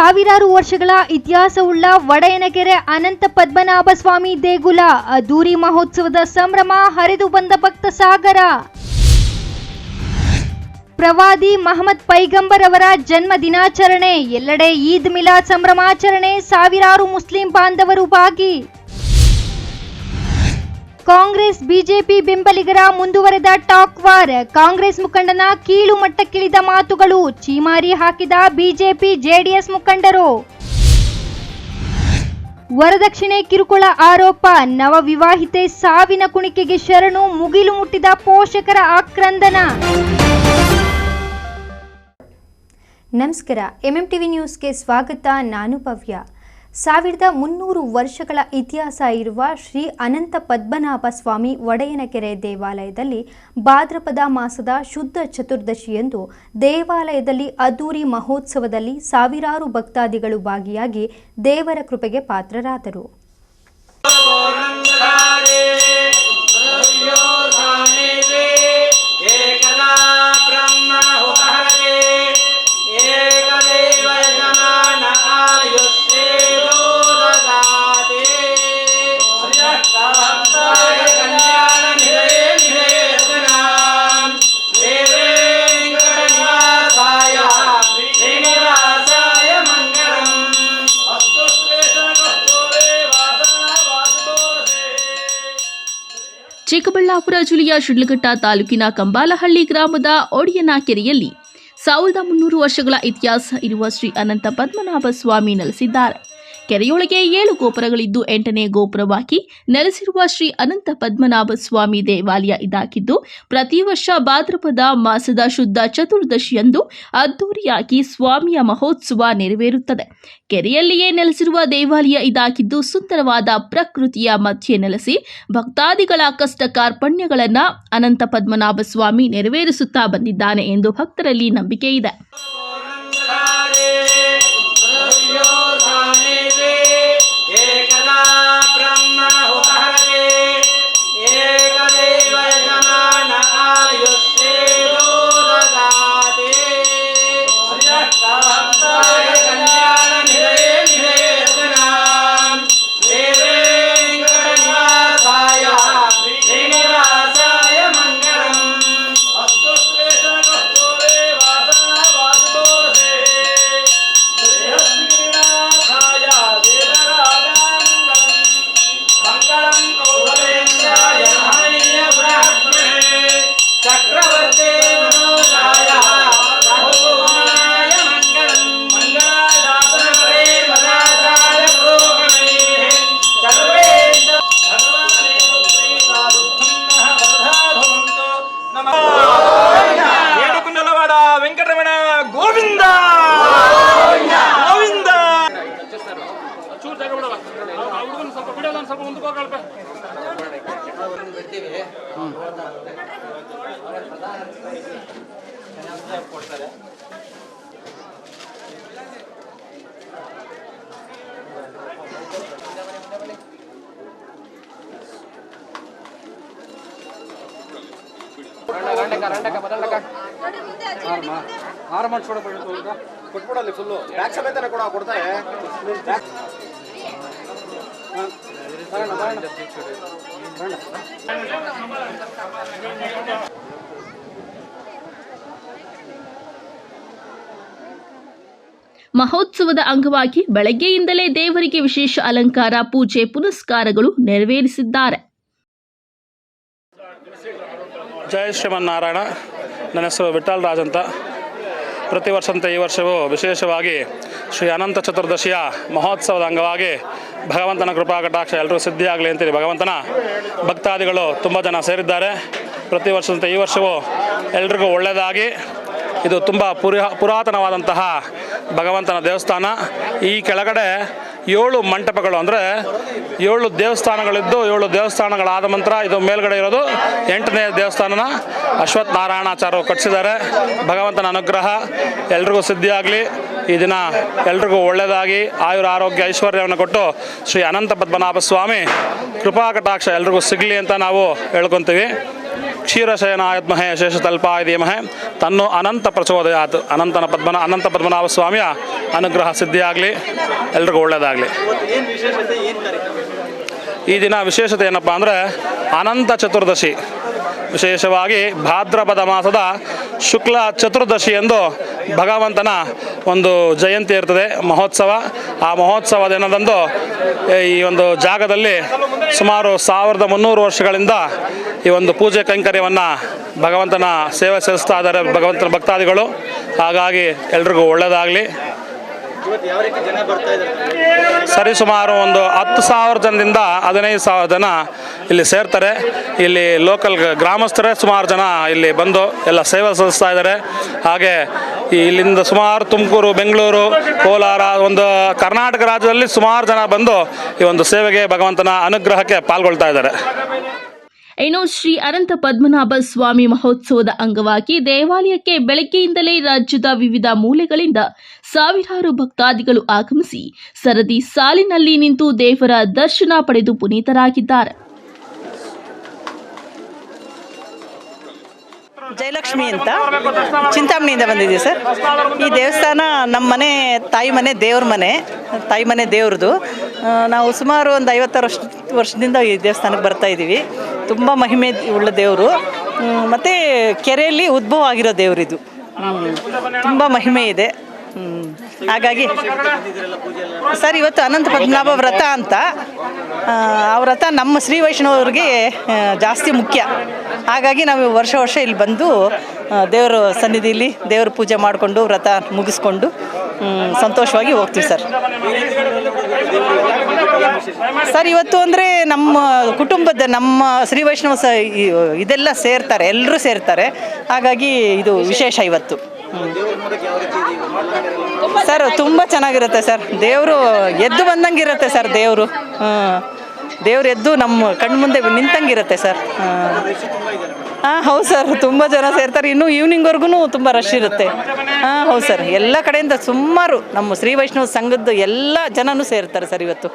ಸಾವಿರಾರು ವರ್ಷಗಳ ಇತಿಹಾಸವುಳ್ಳ ಒಡೆಯನಕೆರೆ ಅನಂತ ಪದ್ಮನಾಭ ಸ್ವಾಮಿ ದೇಗುಲ ಅದ್ದೂರಿ ಮಹೋತ್ಸವದ ಸಂಭ್ರಮ ಹರಿದು ಬಂದ ಭಕ್ತ ಸಾಗರ. ಪ್ರವಾದಿ ಮಹಮ್ಮದ್ ಪೈಗಂಬರ್ ಅವರ ಜನ್ಮ ದಿನಾಚರಣೆ, ಎಲ್ಲೆಡೆ ಈದ್ ಮಿಲಾದ್ ಸಂಭ್ರಮಾಚರಣೆ, ಸಾವಿರಾರು ಮುಸ್ಲಿಂ ಬಾಂಧವರು ಭಾಗಿ. ಕಾಂಗ್ರೆಸ್ ಬಿಜೆಪಿ ಬೆಂಬಲಿಗರ ಮುಂದುವರೆದ ಟಾಕ್ ವಾರ್, ಕಾಂಗ್ರೆಸ್ ಮುಖಂಡನ ಕೀಳು ಮಟ್ಟಕ್ಕಿಳಿದ ಮಾತುಗಳು, ಚೀಮಾರಿ ಹಾಕಿದ ಬಿಜೆಪಿ ಜೆಡಿಎಸ್ ಮುಖಂಡರು. ವರದಕ್ಷಿಣೆ ಕಿರುಕುಳ ಆರೋಪ, ನವ ವಿವಾಹಿತೆ ಸಾವಿನ ಕುಣಿಕೆಗೆ ಶರಣು, ಮುಗಿಲು ಮುಟ್ಟಿದ ಪೋಷಕರ ಆಕ್ರಂದನ. ನಮಸ್ಕಾರ, ಎಂಎಂಟಿವಿ ನ್ಯೂಸ್ಗೆ ಸ್ವಾಗತ. ನಾನು ಭವ್ಯ. 1300 ವರ್ಷಗಳ ಇತಿಹಾಸ ಇರುವ ಶ್ರೀ ಅನಂತ ಪದ್ಮನಾಭ ಸ್ವಾಮಿ ಒಡೆಯನಕೆರೆ ದೇವಾಲಯದಲ್ಲಿ ಭಾದ್ರಪದ ಮಾಸದ ಶುದ್ಧ ಚತುರ್ದಶಿಯಂದು ದೇವಾಲಯದಲ್ಲಿ ಅದ್ದೂರಿ ಮಹೋತ್ಸವದಲ್ಲಿ ಸಾವಿರಾರು ಭಕ್ತಾದಿಗಳು ಭಾಗಿಯಾಗಿ ದೇವರ ಕೃಪೆಗೆ ಪಾತ್ರರಾದರು. ಚಿಕ್ಕಬಳ್ಳಾಪುರ ಜಿಲ್ಲೆಯ ಶಿಡ್ಲಘಟ್ಟ ತಾಲೂಕಿನ ಕಂಬಾಲಹಳ್ಳಿ ಗ್ರಾಮದ ಒಡೆಯನಕೆರೆಯಲ್ಲಿ 1300 ವರ್ಷಗಳ ಇತಿಹಾಸ ಇರುವ ಶ್ರೀ ಅನಂತ ಪದ್ಮನಾಭ ಸ್ವಾಮಿ ನೆಲೆಸಿದ್ದಾರೆ. ಕೆರೆಯೊಳಗೆ 7 ಗೋಪುರಗಳಿದ್ದು 8ನೇ ಗೋಪುರವಾಗಿ ನೆಲೆಸಿರುವ ಶ್ರೀ ಅನಂತ ಪದ್ಮನಾಭ ಸ್ವಾಮಿ ದೇವಾಲಯ ಇದಾಗಿದ್ದು, ಪ್ರತಿ ವರ್ಷ ಭಾದ್ರಪದ ಮಾಸದ ಶುದ್ಧ ಚತುರ್ದಶಿಯಂದು ಅದ್ದೂರಿಯಾಗಿ ಸ್ವಾಮಿಯ ಮಹೋತ್ಸವ ನೆರವೇರುತ್ತದೆ. ಕೆರೆಯಲ್ಲಿಯೇ ನೆಲೆಸಿರುವ ದೇವಾಲಯ ಇದಾಗಿದ್ದು, ಸುಂದರವಾದ ಪ್ರಕೃತಿಯ ಮಧ್ಯೆ ನೆಲೆಸಿ ಭಕ್ತಾದಿಗಳ ಕಷ್ಟ ಕಾರ್ಪಣ್ಯಗಳನ್ನು ಅನಂತ ಪದ್ಮನಾಭ ಸ್ವಾಮಿ ನೆರವೇರಿಸುತ್ತಾ ಬಂದಿದ್ದಾನೆ ಎಂದು ಭಕ್ತರಲ್ಲಿ ನಂಬಿಕೆ ಇದೆ. ಕೊಟ್ಬಿಡಲ್ಲಿ ಫುಲ್ಲು ಬ್ಯಾಕ್ ಸಮೇತನೇ ಕೂಡ ಕೊಡ್ತಾರೆ. ಮಹೋತ್ಸವದ ಅಂಗವಾಗಿ ಬೆಳಗ್ಗೆಯಿಂದಲೇ ದೇವರಿಗೆ ವಿಶೇಷ ಅಲಂಕಾರ, ಪೂಜೆ ಪುನಸ್ಕಾರಗಳು ನೆರವೇರಿಸಿದ್ದಾರೆ. ಜಯ ಶ್ರೀಮನ್ನಾರಾಯಣ. ನನ್ನ ಹೆಸರು ವಿಠಲ್ ರಾಜ್ ಅಂತ. ಪ್ರತಿ ವರ್ಷದಂತೆ ಈ ವರ್ಷವೂ ವಿಶೇಷವಾಗಿ ಶ್ರೀ ಅನಂತ ಚತುರ್ದಶಿಯ ಮಹೋತ್ಸವದ ಅಂಗವಾಗಿ ಭಗವಂತನ ಕೃಪಾ ಕಟಾಕ್ಷ ಎಲ್ಲರೂ ಸಿದ್ಧಿಯಾಗಲಿ ಅಂತೇಳಿ ಭಗವಂತನ ಭಕ್ತಾದಿಗಳು ತುಂಬ ಜನ ಸೇರಿದ್ದಾರೆ. ಪ್ರತಿ ವರ್ಷದಂತೆ ಈ ವರ್ಷವೂ ಎಲ್ರಿಗೂ ಒಳ್ಳೆಯದಾಗಿ. ಇದು ತುಂಬ ಪುರಾತನವಾದಂತಹ ಭಗವಂತನ ದೇವಸ್ಥಾನ. ಈ ಕೆಳಗಡೆ 7 ಮಂಟಪಗಳು, ಅಂದರೆ 7 ದೇವಸ್ಥಾನಗಳಿದ್ದು 7 ದೇವಸ್ಥಾನಗಳಾದ ನಂತರ ಇದು ಮೇಲ್ಗಡೆ ಇರೋದು 8ನೇ ದೇವಸ್ಥಾನನ ಅಶ್ವತ್ಥ ನಾರಾಯಣಾಚಾರ್ಯರು ಕಟ್ಟಿಸಿದ್ದಾರೆ. ಭಗವಂತನ ಅನುಗ್ರಹ ಎಲ್ರಿಗೂ ಸಿದ್ಧಿಯಾಗಲಿ. ಈ ದಿನ ಎಲ್ರಿಗೂ ಒಳ್ಳೆಯದಾಗಿ ಆಯುರ ಆರೋಗ್ಯ ಐಶ್ವರ್ಯವನ್ನು ಕೊಟ್ಟು ಶ್ರೀ ಅನಂತ ಪದ್ಮನಾಭ ಸ್ವಾಮಿ ಕೃಪಾ ಕಟಾಕ್ಷ ಎಲ್ರಿಗೂ ಸಿಗಲಿ ಅಂತ ನಾವು ಹೇಳ್ಕೊತೀವಿ. ಕ್ಷೀರಶಯನಾಯದ್ಮಹೇ ಶೇಷತಲ್ಪಾಯ ಧೀಮಹೇ ತನ್ನೋ ಅನಂತ ಪ್ರಚೋದಯಾತ್. ಅನಂತ ಪದ್ಮನಾಭ ಸ್ವಾಮಿಯ ಅನುಗ್ರಹ ಸಿದ್ಧಿಯಾಗಲಿ, ಎಲ್ರಿಗೂ ಒಳ್ಳೆಯದಾಗಲಿ. ಈ ದಿನ ವಿಶೇಷತೆ ಏನಪ್ಪ ಅಂದರೆ ಅನಂತ ಚತುರ್ದಶಿ, ವಿಶೇಷವಾಗಿ ಭಾದ್ರಪದ ಮಾಸದ ಶುಕ್ಲ ಚತುರ್ದಶಿ ಎಂದು ಭಗವಂತನ ಒಂದು ಜಯಂತಿ ಇರ್ತದೆ, ಮಹೋತ್ಸವ. ಆ ಮಹೋತ್ಸವ ದಿನದಂದು ಈ ಒಂದು ಜಾಗದಲ್ಲಿ ಸುಮಾರು 1300 ವರ್ಷಗಳಿಂದ ಈ ಒಂದು ಪೂಜೆ ಕೈಂಕರ್ಯವನ್ನು ಭಗವಂತನ ಸೇವೆ ಸಲ್ಲಿಸ್ತಾ ಇದ್ದಾರೆ ಭಗವಂತನ ಭಕ್ತಾದಿಗಳು. ಹಾಗಾಗಿ ಎಲ್ರಿಗೂ ಒಳ್ಳೆಯದಾಗಲಿ. ಸರಿಸುಮಾರು ಒಂದು 10,000 ಜನದಿಂದ 15,000 ಜನ ಇಲ್ಲಿ ಸೇರ್ತಾರೆ. ಇಲ್ಲಿ ಲೋಕಲ್ ಗ್ರಾಮಸ್ಥರೇ ಸುಮಾರು ಜನ ಇಲ್ಲಿ ಬಂದು ಎಲ್ಲ ಸೇವೆ ಸಲ್ಲಿಸ್ತಾ ಇದ್ದಾರೆ. ಹಾಗೆ ಇಲ್ಲಿಂದ ಸುಮಾರು ತುಮಕೂರು, ಬೆಂಗಳೂರು, ಕೋಲಾರ, ಒಂದು ಕರ್ನಾಟಕ ರಾಜ್ಯದಲ್ಲಿ ಸುಮಾರು ಜನ ಬಂದು ಈ ಒಂದು ಸೇವೆಗೆ, ಭಗವಂತನ ಅನುಗ್ರಹಕ್ಕೆ ಪಾಲ್ಗೊಳ್ತಾ ಇದ್ದಾರೆ. ಇನ್ನು ಶ್ರೀ ಅನಂತ ಪದ್ಮನಾಭ ಸ್ವಾಮಿ ಮಹೋತ್ಸವದ ಅಂಗವಾಗಿ ದೇವಾಲಯಕ್ಕೆ ಬೆಳಗ್ಗೆಯಿಂದಲೇ ರಾಜ್ಯದ ವಿವಿಧ ಮೂಲೆಗಳಿಂದ ಸಾವಿರಾರು ಭಕ್ತಾದಿಗಳು ಆಗಮಿಸಿ ಸರದಿ ಸಾಲಿನಲ್ಲಿ ನಿಂತು ದೇವರ ದರ್ಶನ ಪಡೆದು ಪುನೀತರಾಗಿದ್ದಾರೆ. ಜಯಲಕ್ಷ್ಮಿ ಅಂತ ಚಿಂತಾಮಣಿಯಿಂದ ಬಂದಿದ್ದೀವಿ ಸರ್. ಈ ದೇವಸ್ಥಾನ ನಮ್ಮ ಮನೆ ತಾಯಿ ಮನೆ ದೇವ್ರದ್ದು. ನಾವು ಸುಮಾರು ಒಂದು 50 ವರ್ಷದಿಂದ ಈ ದೇವಸ್ಥಾನಕ್ಕೆ ಬರ್ತಾ ಇದ್ದೀವಿ. ತುಂಬ ಮಹಿಮೆ ಉಳ್ಳ ದೇವರು, ಮತ್ತು ಕೆರೆಯಲ್ಲಿ ಉದ್ಭವ ಆಗಿರೋ ದೇವರಿದು. ತುಂಬ ಮಹಿಮೆ ಇದೆ. ಹಾಗಾಗಿ ಸರ್, ಇವತ್ತು ಅನಂತ ಪದ್ಮನಾಭ ವ್ರತ ಅಂತ, ಆ ವ್ರತ ನಮ್ಮ ಶ್ರೀ ವೈಷ್ಣವರಿಗೆ ಜಾಸ್ತಿ ಮುಖ್ಯ. ಹಾಗಾಗಿ ನಾವು ವರ್ಷ ಇಲ್ಲಿ ಬಂದು ದೇವರ ಸನ್ನಿಧಿಯಲ್ಲಿ ದೇವ್ರ ಪೂಜೆ ಮಾಡಿಕೊಂಡು ವ್ರತ ಮುಗಿಸ್ಕೊಂಡು ಸಂತೋಷವಾಗಿ ಹೋಗ್ತೀವಿ ಸರ್. ಸರ್, ಇವತ್ತು ಅಂದರೆ ನಮ್ಮ ಕುಟುಂಬದ, ನಮ್ಮ ಶ್ರೀ ವೈಷ್ಣವ ಇದೆಲ್ಲ ಸೇರ್ತಾರೆ, ಎಲ್ಲರೂ ಸೇರ್ತಾರೆ. ಹಾಗಾಗಿ ಇದು ವಿಶೇಷ ಇವತ್ತು. ಸರ್, ತುಂಬ ಚೆನ್ನಾಗಿರುತ್ತೆ ಸರ್. ದೇವರು ಎದ್ದು ಬಂದಂಗಿರುತ್ತೆ ಸರ್. ದೇವರು ಎದ್ದು ನಮ್ಮ ಕಣ್ಮುಂದೆ ನಿಂತಂಗಿರುತ್ತೆ ಸರ್. ಹೌದು ಸರ್, ತುಂಬ ಜನ ಸೇರ್ತಾರೆ. ಇನ್ನೂ ಈವ್ನಿಂಗ್ವರೆಗೂ ತುಂಬ ರಶ್ ಇರುತ್ತೆ. ಹೌದು ಸರ್, ಎಲ್ಲ ಕಡೆಯಿಂದ ಸುಮಾರು ನಮ್ಮ ಶ್ರೀ ವೈಷ್ಣವ ಸಂಘದ ಎಲ್ಲ ಜನನೂ ಸೇರ್ತಾರೆ ಸರ್ ಇವತ್ತು.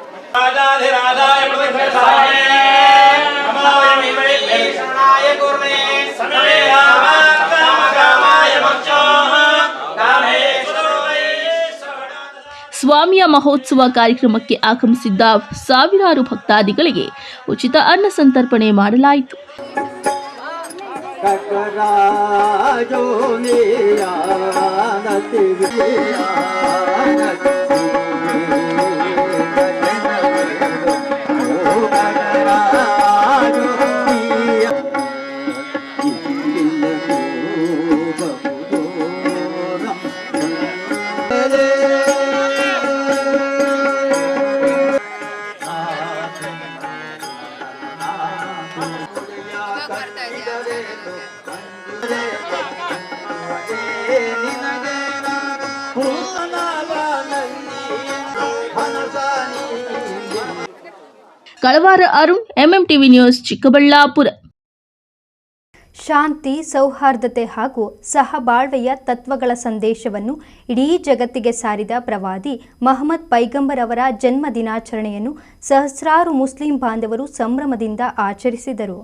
ಸ್ವಾಮಿಯ ಮಹೋತ್ಸವ ಕಾರ್ಯಕ್ರಮಕ್ಕೆ ಆಗಮಿಸಿದ್ದ ಸಾವಿರಾರು ಭಕ್ತಾದಿಗಳಿಗೆ ಉಚಿತ ಅನ್ನ ಸಂತರ್ಪಣೆ ಮಾಡಲಾಯಿತು. ಕಳವಾರ ಅರುಣ್, ಎಂಎಂಟಿವಿ ನ್ಯೂಸ್, ಚಿಕ್ಕಬಳ್ಳಾಪುರ. ಶಾಂತಿ, ಸೌಹಾರ್ದತೆ ಹಾಗೂ ಸಹಬಾಳ್ವೆಯ ತತ್ವಗಳ ಸಂದೇಶವನ್ನು ಇಡೀ ಜಗತ್ತಿಗೆ ಸಾರಿದ ಪ್ರವಾದಿ ಮಹಮ್ಮದ್ ಪೈಗಂಬರ್ ಅವರ ಜನ್ಮ ದಿನಾಚರಣೆಯನ್ನು ಸಹಸ್ರಾರು ಮುಸ್ಲಿಂ ಬಾಂಧವರು ಸಂಭ್ರಮದಿಂದ ಆಚರಿಸಿದರು.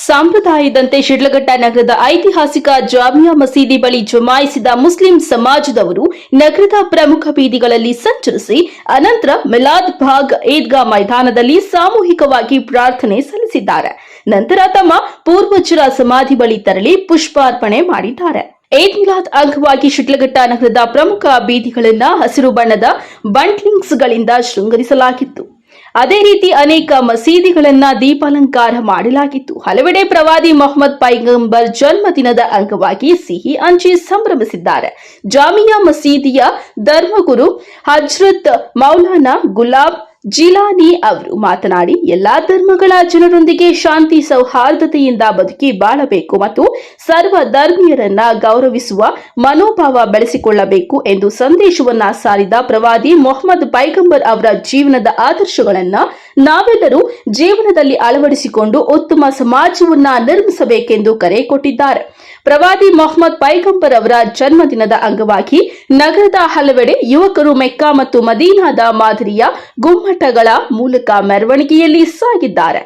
ಸಂಪ್ರದಾಯದಂತೆ ಶಿಡ್ಲಘಟ್ಟ ನಗರದ ಐತಿಹಾಸಿಕ ಜಾಮಿಯಾ ಮಸೀದಿ ಬಳಿ ಜಮಾಯಿಸಿದ ಮುಸ್ಲಿಂ ಸಮಾಜದವರು ನಗರದ ಪ್ರಮುಖ ಬೀದಿಗಳಲ್ಲಿ ಸಂಚರಿಸಿ ಅನಂತರ ಮಿಲಾದ್ ಭಾಗ್ ಈದ್ಗಾ ಮೈದಾನದಲ್ಲಿ ಸಾಮೂಹಿಕವಾಗಿ ಪ್ರಾರ್ಥನೆ ಸಲ್ಲಿಸಿದ್ದಾರೆ. ನಂತರ ತಮ್ಮ ಪೂರ್ವಜರ ಸಮಾಧಿ ಬಳಿ ತೆರಳಿ ಪುಷ್ಪಾರ್ಪಣೆ ಮಾಡಿದ್ದಾರೆ. ಈದ್ ಮಿಲಾದ್ ಅಂಗವಾಗಿ ಶಿಡ್ಲಘಟ್ಟ ನಗರದ ಪ್ರಮುಖ ಬೀದಿಗಳನ್ನು ಹಸಿರು ಬಣ್ಣದ ಬಂಟ್ಲಿಂಗ್ಸ್ಗಳಿಂದ ಶೃಂಗರಿಸಲಾಗಿತ್ತು. ಅದೇ ರೀತಿ ಅನೇಕ ಮಸೀದಿಗಳನ್ನ ದೀಪಾಲಂಕಾರ ಮಾಡಲಾಗಿತ್ತು. ಹಲವೆಡೆ ಪ್ರವಾದಿ ಮೊಹಮ್ಮದ್ ಪೈಗಂಬರ್ ಜನ್ಮದಿನದ ಅಂಗವಾಗಿ ಸಿಹಿ ಹಂಚಿ ಸಂಭ್ರಮಿಸಿದ್ದಾರೆ. ಜಾಮಿಯಾ ಮಸೀದಿಯ ಧರ್ಮಗುರು ಹಜ್ರತ್ ಮೌಲಾನಾ ಗುಲಾಬ್ ಜಿಲಾನಿ ಅವರು ಮಾತನಾಡಿ ಎಲ್ಲಾ ಧರ್ಮಗಳ ಜನರೊಂದಿಗೆ ಶಾಂತಿ ಸೌಹಾರ್ದತೆಯಿಂದ ಬದುಕಿ ಬಾಳಬೇಕು ಮತ್ತು ಸರ್ವ ಧರ್ಮೀಯರನ್ನ ಗೌರವಿಸುವ ಮನೋಭಾವ ಬೆಳೆಸಿಕೊಳ್ಳಬೇಕು ಎಂದು ಸಂದೇಶವನ್ನ ಸಾರಿದ ಪ್ರವಾದಿ ಮೊಹಮ್ಮದ್ ಪೈಗಂಬರ್ ಅವರ ಜೀವನದ ಆದರ್ಶಗಳನ್ನ ನಾವೆಲ್ಲರೂ ಜೀವನದಲ್ಲಿ ಅಳವಡಿಸಿಕೊಂಡು ಉತ್ತಮ ಸಮಾಜವನ್ನ ನಿರ್ಮಿಸಬೇಕೆಂದು ಕರೆ ಕೊಟ್ಟಿದ್ದಾರೆ. ಪ್ರವಾದಿ ಮೊಹಮ್ಮದ್ ಪೈಗಂಬರ್ ಅವರ ಜನ್ಮದಿನದ ಅಂಗವಾಗಿ ನಗರದ ಹಲವೆಡೆ ಯುವಕರು ಮೆಕ್ಕಾ ಮತ್ತು ಮದೀನಾದ ಮಾದರಿಯ ಗುಮ್ಮಟಗಳ ಮೂಲಕ ಮೆರವಣಿಗೆಯಲ್ಲಿ ಸಾಗಿದ್ದಾರೆ.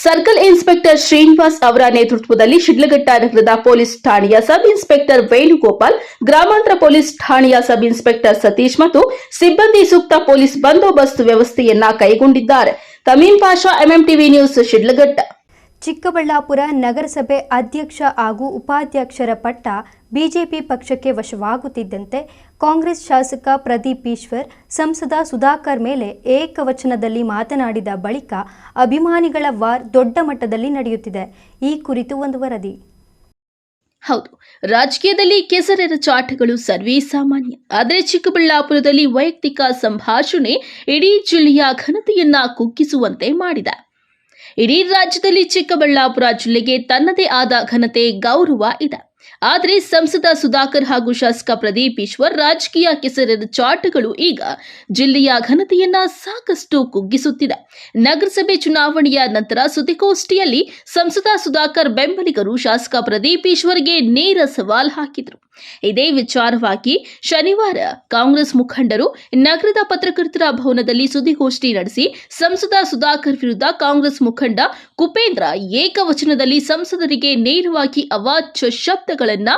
ಸರ್ಕಲ್ ಇನ್ಸ್ಪೆಕ್ಟರ್ ಶ್ರೀನಿವಾಸ್ ಅವರ ನೇತೃತ್ವದಲ್ಲಿ ಶಿಡ್ಲಘಟ್ಟ ನಗರದ ಪೊಲೀಸ್ ಠಾಣೆಯ ಸಬ್ ಇನ್ಸ್ಪೆಕ್ಟರ್ ವೇಣುಗೋಪಾಲ್, ಗ್ರಾಮಾಂತರ ಪೊಲೀಸ್ ಠಾಣೆಯ ಸಬ್ ಇನ್ಸ್ಪೆಕ್ಟರ್ ಸತೀಶ್ ಮತ್ತು ಸಿಬ್ಬಂದಿ ಸೂಕ್ತ ಪೊಲೀಸ್ ಬಂದೋಬಸ್ತ್ ವ್ಯವಸ್ಥೆಯನ್ನ ಕೈಗೊಂಡಿದ್ದಾರೆ. ತಮೀಂ ಪಾಷಾ, ಎಂಎಂಟಿವಿ ನ್ಯೂಸ್, ಶಿಡ್ಲಘಟ್ಟ. ಚಿಕ್ಕಬಳ್ಳಾಪುರ ನಗರಸಭೆ ಅಧ್ಯಕ್ಷ ಹಾಗೂ ಉಪಾಧ್ಯಕ್ಷರ ಪಟ್ಟ ಬಿಜೆಪಿ ಪಕ್ಷಕ್ಕೆ ವಶವಾಗುತ್ತಿದ್ದಂತೆ ಕಾಂಗ್ರೆಸ್ ಶಾಸಕ ಪ್ರದೀಪ್ ಈಶ್ವರ್ ಸಂಸದ ಸುಧಾಕರ್ ಮೇಲೆ ಏಕವಚನದಲ್ಲಿ ಮಾತನಾಡಿದ ಬಳಿಕ ಅಭಿಮಾನಿಗಳ ವಾರ್ ದೊಡ್ಡ ಮಟ್ಟದಲ್ಲಿ ನಡೆಯುತ್ತಿದೆ. ಈ ಕುರಿತು ಒಂದು ವರದಿ. ಹೌದು, ರಾಜಕೀಯದಲ್ಲಿ ಕೆಸರೆರಚಾಟಗಳು ಸರ್ವೇ ಸಾಮಾನ್ಯ. ಆದರೆ ಚಿಕ್ಕಬಳ್ಳಾಪುರದಲ್ಲಿ ವೈಯಕ್ತಿಕ ಸಂಭಾಷಣೆ ಇಡೀ ಜಿಲ್ಲೆಯ ಘನತೆಯನ್ನ ಕುಗ್ಗಿಸುವಂತೆ ಮಾಡಿದೆ. ಇಡೀ ರಾಜ್ಯದಲ್ಲಿ ಚಿಕ್ಕಬಳ್ಳಾಪುರ ಜಿಲ್ಲೆಗೆ ತನ್ನದೇ ಆದ ಘನತೆ, ಗೌರವ ಇದೆ. ಆದರೆ ಸಂಸದ ಸುಧಾಕರ್ ಹಾಗೂ ಶಾಸಕ ಪ್ರದೀಪ್ ಈಶ್ವರ್ ರಾಜಕೀಯ ಕೆಸರೆರಚಾಟಗಳು ಈಗ ಜಿಲ್ಲೆಯ ಘನತೆಯನ್ನ ಸಾಕಷ್ಟು ಕುಗ್ಗಿಸುತ್ತಿದೆ. ನಗರಸಭೆ ಚುನಾವಣೆಯ ನಂತರ ಸುದ್ದಿಗೋಷ್ಠಿಯಲ್ಲಿ ಸಂಸದ ಸುಧಾಕರ್ ಬೆಂಬಲಿಗರು ಶಾಸಕ ಪ್ರದೀಪ್ ಈಶ್ವರ್ಗೆ ನೇರ ಸವಾಲ್ ಹಾಕಿದರು. ಇದೇ ವಿಚಾರವಾಗಿ ಶನಿವಾರ ಕಾಂಗ್ರೆಸ್ ಮುಖಂಡರು ನಗರದ ಪತ್ರಕರ್ತರ ಭವನದಲ್ಲಿ ಸುದ್ದಿಗೋಷ್ಠಿ ನಡೆಸಿ ಸಂಸದ ಸುಧಾಕರ್ ವಿರುದ್ಧ ಕಾಂಗ್ರೆಸ್ ಮುಖಂಡ ಕುಪೇಂದ್ರ ಏಕವಚನದಲ್ಲಿ ಸಂಸದರಿಗೆ ನೇರವಾಗಿ ಅವಾಚ್ಯ ಶಬ್ದಗಳನ್ನ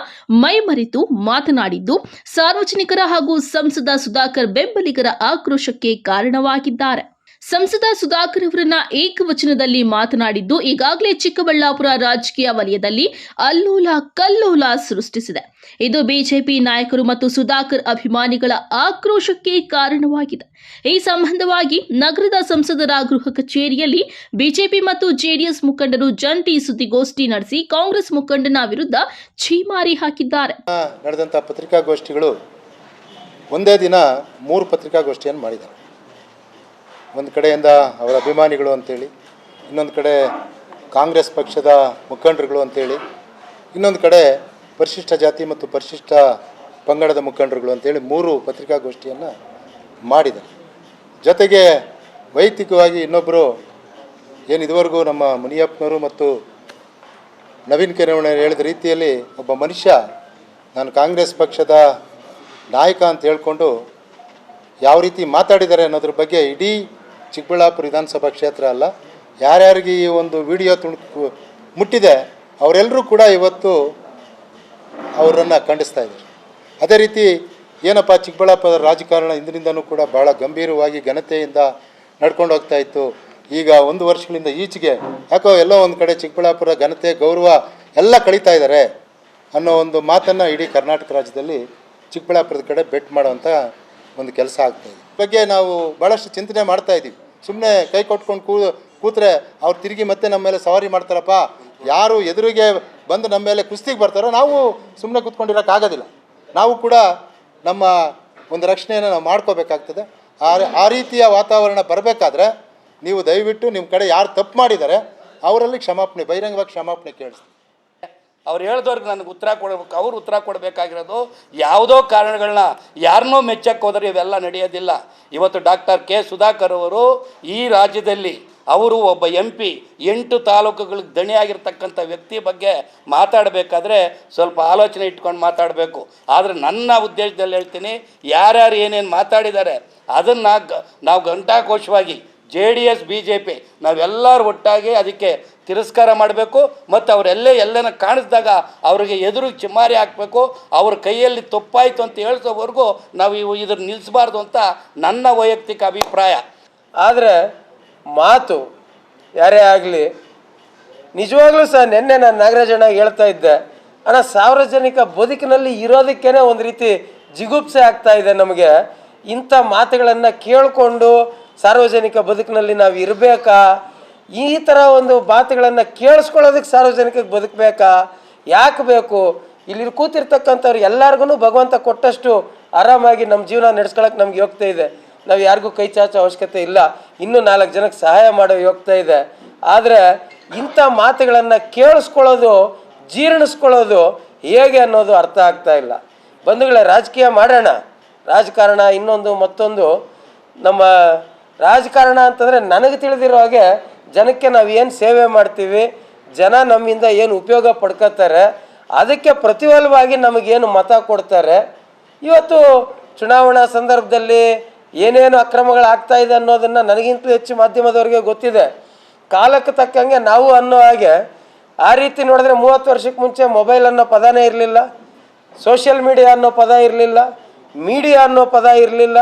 ಮೈಮರೆತು ಮಾತನಾಡಿದ್ದು ಸಾರ್ವಜನಿಕರ ಹಾಗೂ ಸಂಸದ ಸುಧಾಕರ್ ಬೆಂಬಲಿಗರ ಆಕ್ರೋಶಕ್ಕೆ ಕಾರಣವಾಗಿದ್ದಾರೆ. ಸಂಸದ ಸುಧಾಕರ್ ಅವರನ್ನ ಏಕವಚನದಲ್ಲಿ ಮಾತನಾಡಿದ್ದು ಈಗಾಗಲೇ ಚಿಕ್ಕಬಳ್ಳಾಪುರ ರಾಜಕೀಯ ವಲಯದಲ್ಲಿ ಅಲ್ಲೋಲ ಕಲ್ಲೋಲ ಸೃಷ್ಟಿಸಿದೆ. ಇದು ಬಿಜೆಪಿ ನಾಯಕರು ಮತ್ತು ಸುಧಾಕರ್ ಅಭಿಮಾನಿಗಳ ಆಕ್ರೋಶಕ್ಕೆ ಕಾರಣವಾಗಿದೆ. ಈ ಸಂಬಂಧವಾಗಿ ನಗರದ ಸಂಸದರ ಗೃಹ ಕಚೇರಿಯಲ್ಲಿ ಬಿಜೆಪಿ ಮತ್ತು ಜೆಡಿಎಸ್ ಮುಖಂಡರು ಜಂಟಿ ಸುದ್ದಿಗೋಷ್ಠಿ ನಡೆಸಿ ಕಾಂಗ್ರೆಸ್ ಮುಖಂಡನ ವಿರುದ್ಧ ಛೀಮಾರಿ ಹಾಕಿದ್ದಾರೆ. ನಡೆದಂಥ ಪತ್ರಿಕಾಗೋಷ್ಠಿಗಳು ಒಂದೇ ದಿನ 3 ಪತ್ರಿಕಾಗೋಷ್ಠಿಯನ್ನು ಮಾಡಿದ್ದಾರೆ. ಒಂದು ಕಡೆಯಿಂದ ಅವರ ಅಭಿಮಾನಿಗಳು ಅಂತೇಳಿ, ಇನ್ನೊಂದು ಕಡೆ ಕಾಂಗ್ರೆಸ್ ಪಕ್ಷದ ಮುಖಂಡರುಗಳು ಅಂತೇಳಿ, ಇನ್ನೊಂದು ಕಡೆ ಪರಿಶಿಷ್ಟ ಜಾತಿ ಮತ್ತು ಪರಿಶಿಷ್ಟ ಪಂಗಡದ ಮುಖಂಡರುಗಳು ಅಂತೇಳಿ 3 ಪತ್ರಿಕಾಗೋಷ್ಠಿಯನ್ನು ಮಾಡಿದ್ದಾರೆ. ಜೊತೆಗೆ ವೈಯಕ್ತಿಕವಾಗಿ ಇನ್ನೊಬ್ಬರು ಏನು ಇದುವರೆಗೂ ನಮ್ಮ ಮುನಿಯಪ್ಪನವರು ಮತ್ತು ನವೀನ್ ಕೆರೆಮಣ್ಣವರು ಹೇಳಿದ ರೀತಿಯಲ್ಲಿ ಒಬ್ಬ ಮನುಷ್ಯ ನಾನು ಕಾಂಗ್ರೆಸ್ ಪಕ್ಷದ ನಾಯಕ ಅಂತ ಹೇಳಿಕೊಂಡು ಯಾವ ರೀತಿ ಮಾತಾಡಿದ್ದಾರೆ ಅನ್ನೋದ್ರ ಬಗ್ಗೆ ಇಡೀ ಚಿಕ್ಕಬಳ್ಳಾಪುರ ವಿಧಾನಸಭಾ ಕ್ಷೇತ್ರ ಅಲ್ಲ, ಯಾರ್ಯಾರಿಗೆ ಈ ಒಂದು ವಿಡಿಯೋ ಮುಟ್ಟಿದೆ ಅವರೆಲ್ಲರೂ ಕೂಡ ಇವತ್ತು ಅವರನ್ನು ಖಂಡಿಸ್ತಾ ಇದ್ದಾರೆ. ಅದೇ ರೀತಿ ಏನಪ್ಪ ಚಿಕ್ಕಬಳ್ಳಾಪುರದ ರಾಜಕಾರಣ ಇಂದಿನಿಂದನೂ ಕೂಡ ಭಾಳ ಗಂಭೀರವಾಗಿ ಘನತೆಯಿಂದ ನಡ್ಕೊಂಡು ಹೋಗ್ತಾ ಇತ್ತು. ಈಗ 1 ವರ್ಷಗಳಿಂದ ಈಚೆಗೆ ಯಾಕೋ ಎಲ್ಲೋ ಒಂದು ಕಡೆ ಚಿಕ್ಕಬಳ್ಳಾಪುರ ಘನತೆ, ಗೌರವ ಎಲ್ಲ ಕಳೀತಾ ಇದ್ದಾರೆ ಅನ್ನೋ ಒಂದು ಮಾತನ್ನು ಇಡೀ ಕರ್ನಾಟಕ ರಾಜ್ಯದಲ್ಲಿ ಚಿಕ್ಕಬಳ್ಳಾಪುರದ ಕಡೆ ಬೆಟ್ ಮಾಡೋವಂಥ ಒಂದು ಕೆಲಸ ಆಗ್ತಾಯಿದೆ. ಈ ಬಗ್ಗೆ ನಾವು ಭಾಳಷ್ಟು ಚಿಂತನೆ ಮಾಡ್ತಾ ಇದ್ದೀವಿ. ಸುಮ್ಮನೆ ಕೈ ಕೊಟ್ಕೊಂಡು ಕೂತ್ರೆ ಅವ್ರು ತಿರುಗಿ ಮತ್ತೆ ನಮ್ಮ ಮೇಲೆ ಸವಾರಿ ಮಾಡ್ತಾರಪ್ಪ, ಯಾರು ಎದುರಿಗೆ ಬಂದು ನಮ್ಮ ಮೇಲೆ ಕುಸ್ತಿಗೆ ಬರ್ತಾರೋ ನಾವು ಸುಮ್ಮನೆ ಕೂತ್ಕೊಂಡಿರೋಕ್ಕಾಗೋದಿಲ್ಲ. ನಾವು ಕೂಡ ನಮ್ಮ ಒಂದು ರಕ್ಷಣೆಯನ್ನು ನಾವು ಮಾಡ್ಕೋಬೇಕಾಗ್ತದೆ. ಆ ರೀತಿಯ ವಾತಾವರಣ ಬರಬೇಕಾದ್ರೆ ನೀವು ದಯವಿಟ್ಟು ನಿಮ್ಮ ಕಡೆ ಯಾರು ತಪ್ಪು ಮಾಡಿದ್ದಾರೆ ಅವರಲ್ಲಿ ಕ್ಷಮಾಪಣೆ, ಬಹಿರಂಗವಾಗಿ ಕ್ಷಮಾಪಣೆ ಕೇಳಿಸ್ತೀವಿ. ಅವ್ರು ಹೇಳಿದವ್ರಿಗೆ ನನಗೆ ಉತ್ತರ ಕೊಡಬೇಕು. ಅವ್ರು ಉತ್ತರ ಕೊಡಬೇಕಾಗಿರೋದು ಯಾವುದೋ ಕಾರಣಗಳನ್ನ ಯಾರನ್ನೋ ಮೆಚ್ಚಕ್ಕೆ ಹೋದರೆ ಇವೆಲ್ಲ ನಡೆಯೋದಿಲ್ಲ. ಇವತ್ತು ಡಾಕ್ಟರ್ ಕೆ ಸುಧಾಕರ್ ಅವರು ಈ ರಾಜ್ಯದಲ್ಲಿ ಅವರು ಒಬ್ಬ MP 8 ತಾಲೂಕುಗಳಿಗೆ ದಣಿಯಾಗಿರ್ತಕ್ಕಂಥ ವ್ಯಕ್ತಿ ಬಗ್ಗೆ ಮಾತಾಡಬೇಕಾದ್ರೆ ಸ್ವಲ್ಪ ಆಲೋಚನೆ ಇಟ್ಕೊಂಡು ಮಾತಾಡಬೇಕು. ಆದರೆ ನನ್ನ ಉದ್ದೇಶದಲ್ಲಿ ಹೇಳ್ತೀನಿ, ಯಾರ್ಯಾರು ಏನೇನು ಮಾತಾಡಿದ್ದಾರೆ ಅದನ್ನು ನಾವು ಘಂಟಾಘೋಷವಾಗಿ JDS BJP ನಾವೆಲ್ಲರೂ ಒಟ್ಟಾಗಿ ಅದಕ್ಕೆ ತಿರಸ್ಕಾರ ಮಾಡಬೇಕು ಮತ್ತು ಎಲ್ಲೇನ ಕಾಣಿಸಿದಾಗ ಅವರಿಗೆ ಎದುರು ಚಿಮಾರಿ ಹಾಕಬೇಕು. ಅವ್ರ ಕೈಯಲ್ಲಿ ತಪ್ಪಾಯಿತು ಅಂತ ಹೇಳಿಸೋವರೆಗೂ ನಾವು ಇದನ್ನು ನಿಲ್ಲಿಸಬಾರ್ದು ಅಂತ ನನ್ನ ವೈಯಕ್ತಿಕ ಅಭಿಪ್ರಾಯ. ಆದರೆ ಮಾತು ಯಾರೇ ಆಗಲಿ, ನಿಜವಾಗ್ಲೂ ಸಹ ನಿನ್ನೆ ನಾನು ನಾಗರಾಜಣ್ಣ ಹೇಳ್ತಾ ಇದ್ದೆ, ಅಣ್ಣ ಸಾರ್ವಜನಿಕ ಬದುಕಿನಲ್ಲಿ ಇರೋದಕ್ಕೇ ಒಂದು ರೀತಿ ಜಿಗುಪ್ಸೆ ಆಗ್ತಾ ಇದೆ ನಮಗೆ. ಇಂಥ ಮಾತುಗಳನ್ನು ಕೇಳಿಕೊಂಡು ಸಾರ್ವಜನಿಕ ಬದುಕಿನಲ್ಲಿ ನಾವು ಇರಬೇಕಾ? ಈ ಥರ ಒಂದು ಮಾತುಗಳನ್ನು ಕೇಳಿಸ್ಕೊಳ್ಳೋದಕ್ಕೆ ಸಾರ್ವಜನಿಕಕ್ಕೆ ಬದುಕಬೇಕಾ? ಯಾಕೆ ಬೇಕು? ಇಲ್ಲಿ ಕೂತಿರ್ತಕ್ಕಂಥವ್ರು ಎಲ್ಲರಿಗೂ ಭಗವಂತ ಕೊಟ್ಟಷ್ಟು ಆರಾಮಾಗಿ ನಮ್ಮ ಜೀವನ ನಡೆಸ್ಕೊಳಕ್ಕೆ ನಮ್ಗೆ ಯೋಗ್ಯತೆ ಇದೆ. ನಾವು ಯಾರಿಗೂ ಕೈ ಚಾಚೋ ಅವಶ್ಯಕತೆ ಇಲ್ಲ. ಇನ್ನೂ 4 ಜನಕ್ಕೆ ಸಹಾಯ ಮಾಡೋ ಯೋಗ್ಯತೆ ಇದೆ. ಆದರೆ ಇಂಥ ಮಾತುಗಳನ್ನು ಕೇಳಿಸ್ಕೊಳ್ಳೋದು, ಜೀರ್ಣಿಸ್ಕೊಳ್ಳೋದು ಹೇಗೆ ಅನ್ನೋದು ಅರ್ಥ ಆಗ್ತಾ ಇಲ್ಲ. ಬಂಧುಗಳೇ, ರಾಜಕೀಯ ಮಾಡೋಣ, ರಾಜಕಾರಣ ಇನ್ನೊಂದು ಮತ್ತೊಂದು. ನಮ್ಮ ರಾಜಕಾರಣ ಅಂತಂದರೆ ನನಗೆ ತಿಳಿದಿರೋ ಹಾಗೆ ಜನಕ್ಕೆ ನಾವು ಏನು ಸೇವೆ ಮಾಡ್ತೀವಿ, ಜನ ನಮ್ಮಿಂದ ಏನು ಉಪಯೋಗ ಪಡ್ಕೋತಾರೆ, ಅದಕ್ಕೆ ಪ್ರತಿಫಲವಾಗಿ ನಮಗೇನು ಮತ ಕೊಡ್ತಾರೆ. ಇವತ್ತು ಚುನಾವಣಾ ಸಂದರ್ಭದಲ್ಲಿ ಏನೇನು ಅಕ್ರಮಗಳಾಗ್ತಾ ಇದೆ ಅನ್ನೋದನ್ನು ನನಗಿಂತಲೂ ಹೆಚ್ಚು ಮಾಧ್ಯಮದವ್ರಿಗೆ ಗೊತ್ತಿದೆ. ಕಾಲಕ್ಕೆ ತಕ್ಕಂಗೆ ನಾವು ಅನ್ನೋ ಹಾಗೆ ಆ ರೀತಿ ನೋಡಿದ್ರೆ 30 ವರ್ಷಕ್ಕೆ ಮುಂಚೆ ಮೊಬೈಲ್ ಅನ್ನೋ ಪದನೇ ಇರಲಿಲ್ಲ, ಸೋಷಿಯಲ್ ಮೀಡಿಯಾ ಅನ್ನೋ ಪದ ಇರಲಿಲ್ಲ, ಮೀಡಿಯಾ ಅನ್ನೋ ಪದ ಇರಲಿಲ್ಲ.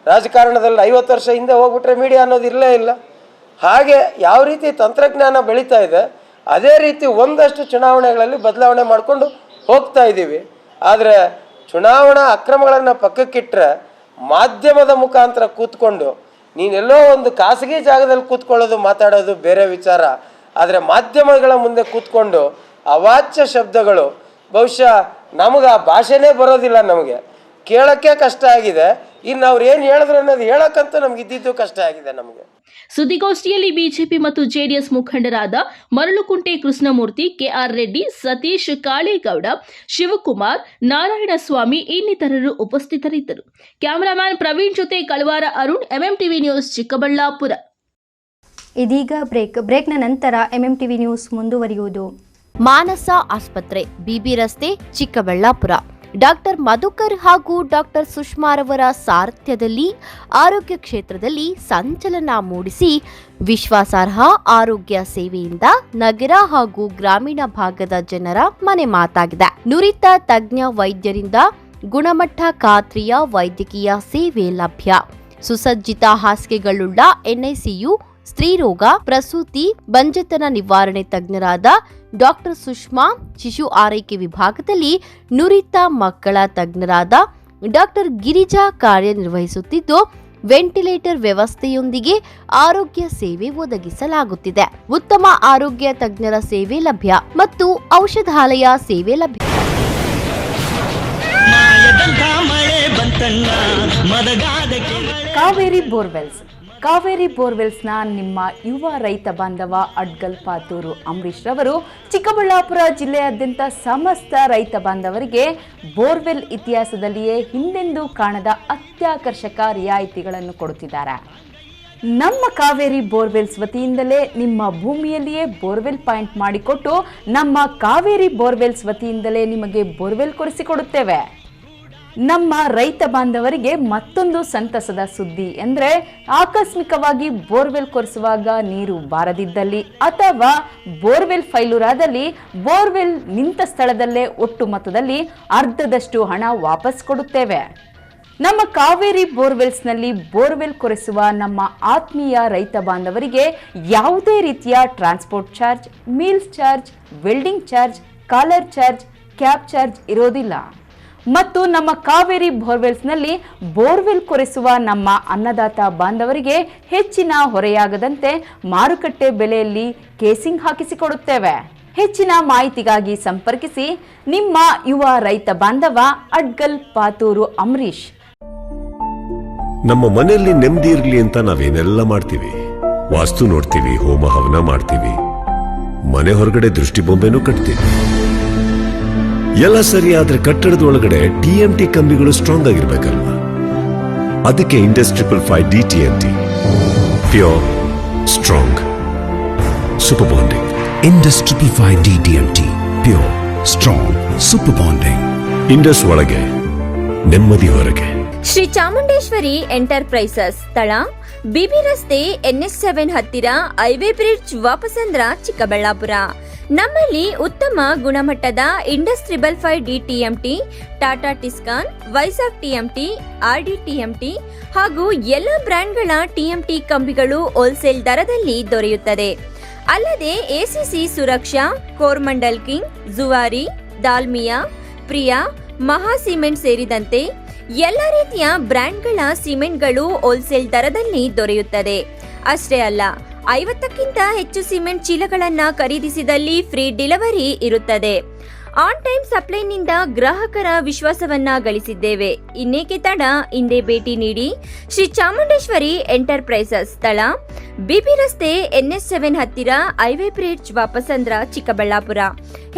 ರಾಜಕಾರಣದಲ್ಲಿ 50 ವರ್ಷ ಹಿಂದೆ ಹೋಗ್ಬಿಟ್ರೆ ಮೀಡಿಯಾ ಅನ್ನೋದು ಇರಲೇ ಇಲ್ಲ. ಹಾಗೆ ಯಾವ ರೀತಿ ತಂತ್ರಜ್ಞಾನ ಬೆಳೀತಾ ಇದೆ, ಅದೇ ರೀತಿ ಒಂದಷ್ಟು ಚುನಾವಣೆಗಳಲ್ಲಿ ಬದಲಾವಣೆ ಮಾಡಿಕೊಂಡು ಹೋಗ್ತಾ ಇದ್ದೀವಿ. ಆದರೆ ಚುನಾವಣಾ ಅಕ್ರಮಗಳನ್ನು ಪಕ್ಕಕ್ಕಿಟ್ಟರೆ ಮಾಧ್ಯಮದ ಮುಖಾಂತರ ಕೂತ್ಕೊಂಡು ನೀನೆಲ್ಲೋ ಒಂದು ಖಾಸಗಿ ಜಾಗದಲ್ಲಿ ಕೂತ್ಕೊಳ್ಳೋದು, ಮಾತಾಡೋದು ಬೇರೆ ವಿಚಾರ. ಆದರೆ ಮಾಧ್ಯಮಗಳ ಮುಂದೆ ಕೂತ್ಕೊಂಡು ಅವಾಚ್ಯ ಶಬ್ದಗಳು, ಬಹುಶಃ ನಮಗೆ ಆ ಭಾಷೆನೇ ಬರೋದಿಲ್ಲ, ನಮಗೆ ಕೇಳೋಕ್ಕೆ ಕಷ್ಟ ಆಗಿದೆ. ಇನ್ನು ಅವ್ರು ಏನು ಹೇಳಿದ್ರು ಅನ್ನೋದು ಹೇಳೋಕ್ಕಂತೂ ನಮ್ಗೆ ಇದ್ದಿದ್ದು ಕಷ್ಟ ಆಗಿದೆ ನಮಗೆ. ಸುದ್ದಿಗೋಷ್ಠಿಯಲ್ಲಿ ಬಿಜೆಪಿ ಮತ್ತು ಜೆಡಿಎಸ್ ಮುಖಂಡರಾದ ಮರಳುಕುಂಟೆ ಕೃಷ್ಣಮೂರ್ತಿ, ಕೆಆರ್ ರೆಡ್ಡಿ, ಸತೀಶ್, ಕಾಳೇಗೌಡ, ಶಿವಕುಮಾರ್, ನಾರಾಯಣಸ್ವಾಮಿ ಇನ್ನಿತರರು ಉಪಸ್ಥಿತರಿದ್ದರು. ಕ್ಯಾಮರಾಮ್ಯಾನ್ ಪ್ರವೀಣ್ ಜೊತೆ ಕಳವಾರ ಅರುಣ್, ಎಂಎಂಟಿವಿ ನ್ಯೂಸ್, ಚಿಕ್ಕಬಳ್ಳಾಪುರ. ಇದೀಗ ಬ್ರೇಕ್ನ ನಂತರ ಎಂಎಂಟಿವಿ ನ್ಯೂಸ್ ಮುಂದುವರಿಯುವುದು. ಮಾನಸ ಆಸ್ಪತ್ರೆ, ಬಿಬಿ ರಸ್ತೆ, ಚಿಕ್ಕಬಳ್ಳಾಪುರ. ಡಾಕ್ಟರ್ ಮಧುಕರ್ ಹಾಗೂ ಡಾಕ್ಟರ್ ಸುಷ್ಮಾರವರ ಸಾರಥ್ಯದಲ್ಲಿ ಆರೋಗ್ಯ ಕ್ಷೇತ್ರದಲ್ಲಿ ಸಂಚಲನ ಮೂಡಿಸಿ ವಿಶ್ವಾಸಾರ್ಹ ಆರೋಗ್ಯ ಸೇವೆಯಿಂದ ನಗರ ಹಾಗೂ ಗ್ರಾಮೀಣ ಭಾಗದ ಜನರ ಮನೆ ಮಾತಾಗಿದೆ. ನುರಿತ ತಜ್ಞ ವೈದ್ಯರಿಂದ ಗುಣಮಟ್ಟ ಖಾತ್ರಿಯ ವೈದ್ಯಕೀಯ ಸೇವೆ ಲಭ್ಯ. ಸುಸಜ್ಜಿತ ಹಾಸಿಗೆಗಳುಳ್ಳ ಎನ್ಐಸಿಯು, ಸ್ತ್ರೀರೋಗ, ಪ್ರಸೂತಿ, ಬಂಜೆತನ ನಿವಾರಣೆ ತಜ್ಞರಾದ ಡಾಕ್ಟರ್ ಸುಷ್ಮಾ, ಶಿಶು ಆರೈಕೆ ವಿಭಾಗದಲ್ಲಿ ನುರಿತ ಮಕ್ಕಳ ತಜ್ಞರಾದ ಡಾಕ್ಟರ್ ಗಿರಿಜಾ ಕಾರ್ಯನಿರ್ವಹಿಸುತ್ತಿದ್ದು, ವೆಂಟಿಲೇಟರ್ ವ್ಯವಸ್ಥೆಯೊಂದಿಗೆ ಆರೋಗ್ಯ ಸೇವೆ ಒದಗಿಸಲಾಗುತ್ತಿದೆ. ಉತ್ತಮ ಆರೋಗ್ಯ ತಜ್ಞರ ಸೇವೆ ಲಭ್ಯ ಮತ್ತು ಔಷಧಾಲಯ ಸೇವೆ ಲಭ್ಯ. ಕಾವೇರಿ ಬೋರ್ವೆಲ್ಸ್. ಕಾವೇರಿ ಬೋರ್ವೆಲ್ಸ್ನ ನಿಮ್ಮ ಯುವ ರೈತ ಬಾಂಧವ ಅಡ್ಗಲ್ ಪಾತೂರು ಅಂಬರೀಶ್ ರವರು ಚಿಕ್ಕಬಳ್ಳಾಪುರ ಜಿಲ್ಲೆಯಾದ್ಯಂತ ಸಮಸ್ತ ರೈತ ಬಾಂಧವರಿಗೆ ಬೋರ್ವೆಲ್ ಇತಿಹಾಸದಲ್ಲಿಯೇ ಹಿಂದೆಂದೂ ಕಾಣದ ಅತ್ಯಾಕರ್ಷಕ ರಿಯಾಯಿತಿಗಳನ್ನು ಕೊಡುತ್ತಿದ್ದಾರೆ. ನಮ್ಮ ಕಾವೇರಿ ಬೋರ್ವೆಲ್ಸ್ ವತಿಯಿಂದಲೇ ನಿಮ್ಮ ಭೂಮಿಯಲ್ಲಿಯೇ ಬೋರ್ವೆಲ್ ಪಾಯಿಂಟ್ ಮಾಡಿಕೊಟ್ಟು ನಮ್ಮ ಕಾವೇರಿ ಬೋರ್ವೆಲ್ಸ್ ವತಿಯಿಂದಲೇ ನಿಮಗೆ ಬೋರ್ವೆಲ್ ಕೊರೆಸಿಕೊಡುತ್ತೇವೆ. ನಮ್ಮ ರೈತ ಬಾಂಧವರಿಗೆ ಮತ್ತೊಂದು ಸಂತಸದ ಸುದ್ದಿ ಎಂದರೆ, ಆಕಸ್ಮಿಕವಾಗಿ ಬೋರ್ವೆಲ್ ಕೊರೆಸುವಾಗ ನೀರು ಬಾರದಿದ್ದಲ್ಲಿ ಅಥವಾ ಬೋರ್ವೆಲ್ ಫೈಲೂರಾದಲ್ಲಿ ಬೋರ್ವೆಲ್ ನಿಂತ ಸ್ಥಳದಲ್ಲೇ ಒಟ್ಟು ಮೊತ್ತದಲ್ಲಿ ಅರ್ಧದಷ್ಟು ಹಣ ವಾಪಸ್ ಕೊಡುತ್ತೇವೆ. ನಮ್ಮ ಕಾವೇರಿ ಬೋರ್ವೆಲ್ಸ್ನಲ್ಲಿ ಬೋರ್ವೆಲ್ ಕೊರೆಸುವ ನಮ್ಮ ಆತ್ಮೀಯ ರೈತ ಬಾಂಧವರಿಗೆ ಯಾವುದೇ ರೀತಿಯ transport charge, meals charge, welding charge, collar charge, cab charge ಇರೋದಿಲ್ಲ. ಮತ್ತು ನಮ್ಮ ಕಾವೇರಿ ಬೋರ್ವೆಲ್ಸ್ನಲ್ಲಿ ಬೋರ್ವೆಲ್ ಕೊರೆಸುವ ನಮ್ಮ ಅನ್ನದಾತ ಬಾಂಧವರಿಗೆ ಹೆಚ್ಚಿನ ಹೊರೆಯಾಗದಂತೆ ಮಾರುಕಟ್ಟೆ ಬೆಲೆಯಲ್ಲಿ ಕೇಸಿಂಗ್ ಹಾಕಿಸಿಕೊಡುತ್ತೇವೆ. ಹೆಚ್ಚಿನ ಮಾಹಿತಿಗಾಗಿ ಸಂಪರ್ಕಿಸಿ ನಿಮ್ಮ ಯುವ ರೈತ ಬಾಂಧವ ಅಡ್ಗಲ್ ಪಾತೂರು ಅಂಬರೀಶ್. ನಮ್ಮ ಮನೆಯಲ್ಲಿ ನೆಮ್ಮದಿ ಇರಲಿ ಅಂತ ನಾವೇನೆಲ್ಲ ಮಾಡ್ತೀವಿ. ವಾಸ್ತು ನೋಡ್ತೀವಿ, ಹೋಮ ಹವನ ಮಾಡ್ತೀವಿ, ಮನೆ ಹೊರಗಡೆ ದೃಷ್ಟಿ ಬೊಂಬೆನೂ ಕಟ್ತೀವಿ. ಎಲ್ಲ ಸರಿ, ಆದ್ರೆ ಕಟ್ಟಡದ ಒಳಗಡೆ TMT ಕಂಬಿಗಳು ಸ್ಟ್ರಾಂಗ್ ಆಗಿರ್ಬೇಕಲ್ವಾ? ಅದಕ್ಕೆ Indus 555 DTMT, pure, strong, super bonding. Indus 555 DTMT, pure, strong, super bonding. Indus ಒಳಗೆ ನೆಮ್ಮದಿ ಹೊರಗೆ. ಶ್ರೀ ಚಾಮುಂಡೇಶ್ವರಿ ಎಂಟರ್ಪ್ರೈಸಸ್, ಸ್ಥಳ ಬಿಬಿ ರಸ್ತೆ, NH7 ಹತ್ತಿರ, ಹೈವೇ ಬ್ರಿಡ್ಜ್, ವಾಪಸಂದ್ರ, ಚಿಕ್ಕಬಳ್ಳಾಪುರ. ನಮ್ಮಲ್ಲಿ ಉತ್ತಮ ಗುಣಮಟ್ಟದ ಇಂಡಸ್ಟ್ರಿಬಲ್ 5D TMT, Tata Tiscon, ವೈಸಾಕ್ TMT, RD TMT ಹಾಗೂ ಎಲ್ಲ ಬ್ರ್ಯಾಂಡ್ಗಳ TMT ಕಂಬಿಗಳು ಹೋಲ್ಸೇಲ್ ದರದಲ್ಲಿ ದೊರೆಯುತ್ತದೆ. ಅಲ್ಲದೆ ACC ಸುರಕ್ಷಾ, ಕೋರ್ಮಂಡಲ್ ಕಿಂಗ್, ಜುವಾರಿ, ದಾಲ್ಮಿಯಾ, ಪ್ರಿಯಾ, ಮಹಾ ಸಿಮೆಂಟ್ ಸೇರಿದಂತೆ ಎಲ್ಲ ರೀತಿಯ ಬ್ರ್ಯಾಂಡ್ಗಳ ಸಿಮೆಂಟ್ಗಳು ಹೋಲ್ಸೇಲ್ ದರದಲ್ಲಿ ದೊರೆಯುತ್ತದೆ. ಅಷ್ಟೇ ಅಲ್ಲ, 50ಕ್ಕಿಂತ ಹೆಚ್ಚು ಸಿಮೆಂಟ್ ಚೀಲಗಳನ್ನು ಖರೀದಿಸಿದಲ್ಲಿ ಫ್ರೀ ಡೆಲಿವರಿ ಇರುತ್ತದೆ. ಆನ್ ಟೈಮ್ ಸಪ್ಲೈನಿಂದ ಗ್ರಾಹಕರ ವಿಶ್ವಾಸವನ್ನ ಗಳಿಸಿದ್ದೇವೆ. ಇನ್ನೇಕೆ ತಡ, ಹಿಂದೆ ಭೇಟಿ ನೀಡಿ. ಶ್ರೀ ಚಾಮುಂಡೇಶ್ವರಿ ಎಂಟರ್ಪ್ರೈಸಸ್, ಸ್ಥಳ ಬಿಬಿ ರಸ್ತೆ, NS7 ಹತ್ತಿರ, ಹೈವೇ ಬ್ರಿಡ್ಜ್, ವಾಪಸಂದ್ರ, ಚಿಕ್ಕಬಳ್ಳಾಪುರ.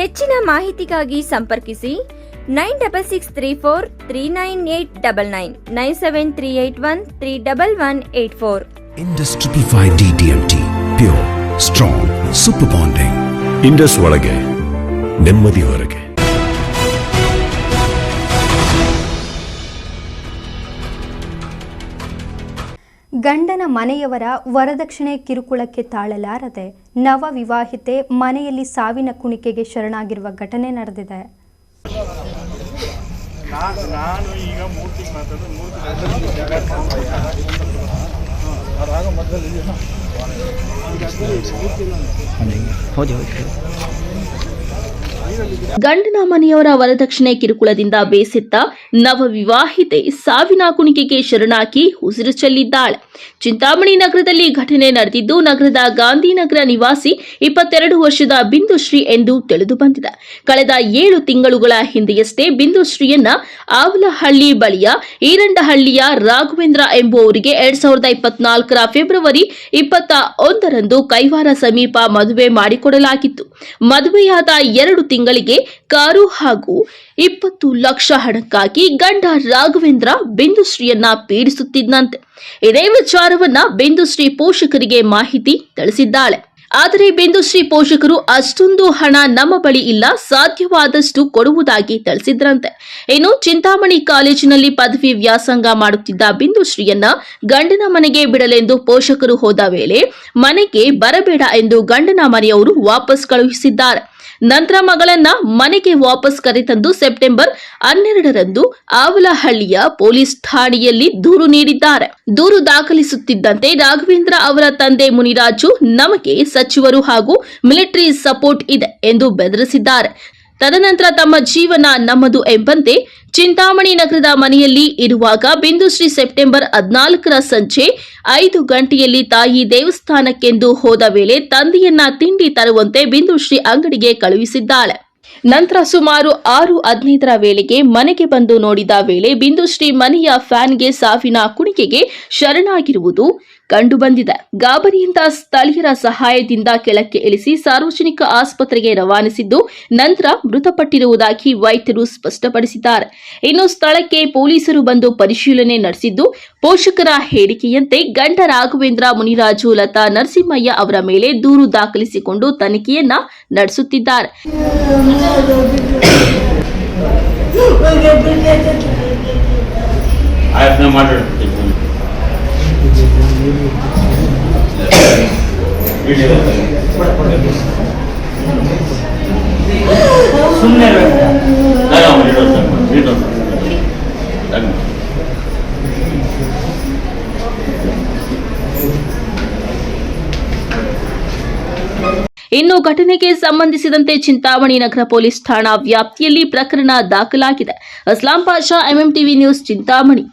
ಹೆಚ್ಚಿನ ಮಾಹಿತಿಗಾಗಿ ಸಂಪರ್ಕಿಸಿ 9663439899 9738131184. Industry 5D TMT, pure, strong, super bonding. Indus ಒಳಗೆ ನೆಮ್ಮದಿ ಹೊರಗೆ. ಗಂಡನ ಮನೆಯವರ ವರದಕ್ಷಿಣೆ ಕಿರುಕುಳಕ್ಕೆ ತಾಳಲಾರದೆ ನವ ವಿವಾಹಿತೆ ಮನೆಯಲ್ಲಿ ಸಾವಿನ ಕುಣಿಕೆಗೆ ಶರಣಾಗಿರುವ ಘಟನೆ ನಡೆದಿದೆ. ಗಂಡನ ಮನೆಯವರ ವರದಕ್ಷಿಣೆ ಕಿರುಕುಳದಿಂದ ಬೇಸತ್ತ ನವ ವಿವಾಹಿತೆ ಸಾವಿನ ಕುಣಿಕೆಗೆ ಶರಣಾಗಿ ಉಸಿರು ಚೆಲ್ಲಿದ್ದಾಳೆ. ಚಿಂತಾಮಣಿ ನಗರದಲ್ಲಿ ಘಟನೆ ನಡೆದಿದ್ದು, ನಗರದ ಗಾಂಧಿನಗರ ನಿವಾಸಿ 22 ವರ್ಷದ ಬಿಂದುಶ್ರೀ ಎಂದು ತಿಳಿದು ಬಂದಿದೆ. ಕಳೆದ 7 ತಿಂಗಳುಗಳ ಹಿಂದೆಯಷ್ಟೇ ಬಿಂದುಶ್ರೀಯನ್ನ ಆವಲಹಳ್ಳಿ ಬಳಿಯ ಈರಂಡಹಳ್ಳಿಯ ರಾಘವೇಂದ್ರ ಎಂಬುವವರಿಗೆ 2024ರ ಫೆಬ್ರವರಿ 21ರಂದು ಕೈವಾರ ಸಮೀಪ ಮದುವೆ ಮಾಡಿಕೊಡಲಾಗಿತ್ತು. ಮದುವೆಯಾದ 2 ತಿಂಗಳಿಗೆ ಕಾರು ಹಾಗೂ 20 ಲಕ್ಷ ಹಣಕ್ಕಾಗಿ ಗಂಡ ರಾಘವೇಂದ್ರ ಬಿಂದುಶ್ರೀಯನ್ನ ಪೀಡಿಸುತ್ತಿದ್ದಂತೆ. ಇದೇ ವಿಚಾರವನ್ನ ಬಿಂದುಶ್ರೀ ಪೋಷಕರಿಗೆ ಮಾಹಿತಿ ತಿಳಿಸಿದ್ದಾಳೆ. ಆದರೆ ಬಿಂದುಶ್ರೀ ಪೋಷಕರು ಅಷ್ಟೊಂದು ಹಣ ನಮ್ಮ ಬಳಿ ಇಲ್ಲ, ಸಾಧ್ಯವಾದಷ್ಟು ಕೊಡುವುದಾಗಿ ತಿಳಿಸಿದ್ರಂತೆ. ಇನ್ನು ಚಿಂತಾಮಣಿ ಕಾಲೇಜಿನಲ್ಲಿ ಪದವಿ ವ್ಯಾಸಂಗ ಮಾಡುತ್ತಿದ್ದ ಬಿಂದುಶ್ರೀಯನ್ನ ಗಂಡನ ಮನೆಗೆ ಬಿಡಲೆಂದು ಪೋಷಕರು ಹೋದ ವೇಳೆ ಮನೆಗೆ ಬರಬೇಡ ಎಂದು ಗಂಡನ ಮನೆಯವರು ವಾಪಸ್ ಕಳುಹಿಸಿದ್ದಾರೆ. ನಂತರ ಮಗಳನ್ನ ಮನೆಗೆ ವಾಪಸ್ ಕರೆತಂದು ಸೆಪ್ಟೆಂಬರ್ 12ರಂದು ಆವಲಹಳ್ಳಿಯ ಪೊಲೀಸ್ ಠಾಣೆಯಲ್ಲಿ ದೂರು ನೀಡಿದ್ದಾರೆ. ದೂರು ದಾಖಲಿಸುತ್ತಿದ್ದಂತೆ ರಾಘವೇಂದ್ರ ಅವರ ತಂದೆ ಮುನಿರಾಜು ನಮಗೆ ಸಚಿವರು ಹಾಗೂ ಮಿಲಿಟರಿ ಸಪೋರ್ಟ್ ಇದೆ ಎಂದು ಬೆದರಿಸಿದ್ದಾರೆ. ತದನಂತರ ತಮ್ಮ ಜೀವನ ನಮ್ಮದು ಎಂಬಂತೆ ಚಿಂತಾಮಣಿ ನಗರದ ಮನೆಯಲ್ಲಿ ಇರುವಾಗ ಬಿಂದುಶ್ರೀ ಸೆಪ್ಟೆಂಬರ್ 14ರ ಸಂಜೆ 5 ಗಂಟೆಯಲ್ಲಿ ತಾಯಿ ದೇವಸ್ಥಾನಕ್ಕೆಂದು ಹೋದ ವೇಳೆ ತಂದೆಯನ್ನ ತಿಂಡಿ ತರುವಂತೆ ಬಿಂದುಶ್ರೀ ಅಂಗಡಿಗೆ ಕಳುಹಿಸಿದ್ದಾಳೆ. ನಂತರ ಸುಮಾರು 6:15ರ ವೇಳೆಗೆ ಮನೆಗೆ ಬಂದು ನೋಡಿದ ವೇಳೆ ಬಿಂದುಶ್ರೀ ಮನೆಯ ಫ್ಯಾನ್ಗೆ ಸಾವಿನ ಕುಣಿಕೆಗೆ ಶರಣಾಗಿರುವುದು ಕಂಡುಬಂದಿದೆ. ಗಾಬರಿಯಿಂದ ಸ್ಥಳೀಯರ ಸಹಾಯದಿಂದ ಕೆಳಕ್ಕೆ ಇಳಿಸಿ ಸಾರ್ವಜನಿಕ ಆಸ್ಪತ್ರೆಗೆ ರವಾನಿಸಿದ್ದು, ನಂತರ ಮೃತಪಟ್ಟಿರುವುದಾಗಿ ವೈದ್ಯರು ಸ್ಪಷ್ಟಪಡಿಸಿದ್ದಾರೆ. ಇನ್ನು ಸ್ಥಳಕ್ಕೆ ಪೊಲೀಸರು ಬಂದು ಪರಿಶೀಲನೆ ನಡೆಸಿದ್ದು, ಪೋಷಕರ ಹೇಳಿಕೆಯಂತೆ ಗಂಡ ರಾಘವೇಂದ್ರ ಮುನಿರಾಜು ಲತಾ ನರಸಿಂಹಯ್ಯ ಅವರ ಮೇಲೆ ದೂರು ದಾಖಲಿಸಿಕೊಂಡು ತನಿಖೆಯನ್ನ ನಡೆಸುತ್ತಿದ್ದಾರೆ. ಇನ್ನು ಘಟನೆಗೆ ಸಂಬಂಧಿಸಿದಂತೆ ಚಿಂತಾಮಣಿ ನಗರ ಪೊಲೀಸ್ ಠಾಣಾ ವ್ಯಾಪ್ತಿಯಲ್ಲಿ ಪ್ರಕರಣ ದಾಖಲಾಗಿದೆ. Aslam Pasha, MMTV news, Chintamani.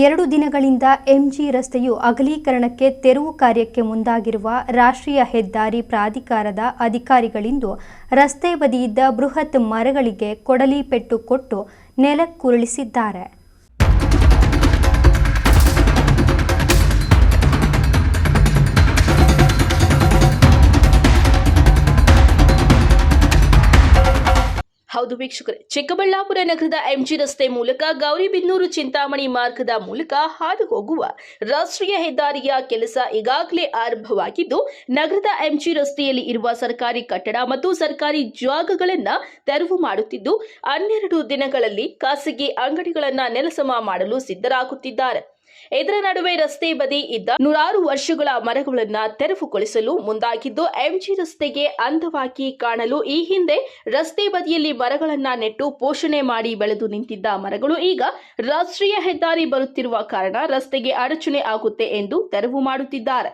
2 ದಿನಗಳಿಂದ MG ರಸ್ತೆಯು ಅಗಲೀಕರಣಕ್ಕೆ ತೆರವು ಕಾರ್ಯಕ್ಕೆ ಮುಂದಾಗಿರುವ ರಾಷ್ಟ್ರೀಯ ಹೆದ್ದಾರಿ ಪ್ರಾಧಿಕಾರದ ಅಧಿಕಾರಿಗಳಿಂದು ರಸ್ತೆ ಬದಿಯಿದ್ದ ಬೃಹತ್ ಮರಗಳಿಗೆ ಕೊಡಲಿ ಪೆಟ್ಟು ಕೊಟ್ಟು ನೆಲಕ್ಕುರುಳಿಸಿದ್ದಾರೆ. ಹೌದು ವೀಕ್ಷಕರೇ, ಚಿಕ್ಕಬಳ್ಳಾಪುರ ನಗರದ MG ರಸ್ತೆ ಮೂಲಕ ಗೌರಿಬಿದನೂರು ಚಿಂತಾಮಣಿ ಮಾರ್ಗದ ಮೂಲಕ ಹಾದು ಹೋಗುವ ರಾಷ್ಟ್ರೀಯ ಹೆದ್ದಾರಿಯ ಕೆಲಸ ಈಗಾಗಲೇ ಆರಂಭವಾಗಿದ್ದು, ನಗರದ MG ರಸ್ತೆಯಲ್ಲಿ ಇರುವ ಸರ್ಕಾರಿ ಕಟ್ಟಡ ಮತ್ತು ಸರ್ಕಾರಿ ಜಾಗಗಳನ್ನು ತೆರವು ಮಾಡುತ್ತಿದ್ದು, 12 ದಿನಗಳಲ್ಲಿ ಖಾಸಗಿ ಅಂಗಡಿಗಳನ್ನು ನೆಲಸಮ ಮಾಡಲು ಸಿದ್ಧರಾಗುತ್ತಿದ್ದಾರೆ. ಇದರ ನಡುವೆ ರಸ್ತೆ ಬದಿ ಇದ್ದ ನೂರಾರು ವರ್ಷಗಳ ಮರಗಳನ್ನು ತೆರವುಗೊಳಿಸಲು ಮುಂದಾಗಿದ್ದು ಎಂಜಿ ರಸ್ತೆಗೆ ಅಂದವಾಗಿ ಕಾಣಲು ಈ ಹಿಂದೆ ರಸ್ತೆ ಬದಿಯಲ್ಲಿ ಮರಗಳನ್ನ ನೆಟ್ಟು ಪೋಷಣೆ ಮಾಡಿ ಬೆಳೆದು ನಿಂತಿದ್ದ ಮರಗಳು ಈಗ ರಾಷ್ಟ್ರೀಯ ಹೆದ್ದಾರಿ ಬರುತ್ತಿರುವ ಕಾರಣ ರಸ್ತೆಗೆ ಅಡಚಣೆ ಆಗುತ್ತೆ ಎಂದು ತೆರವು ಮಾಡುತ್ತಿದ್ದಾರೆ.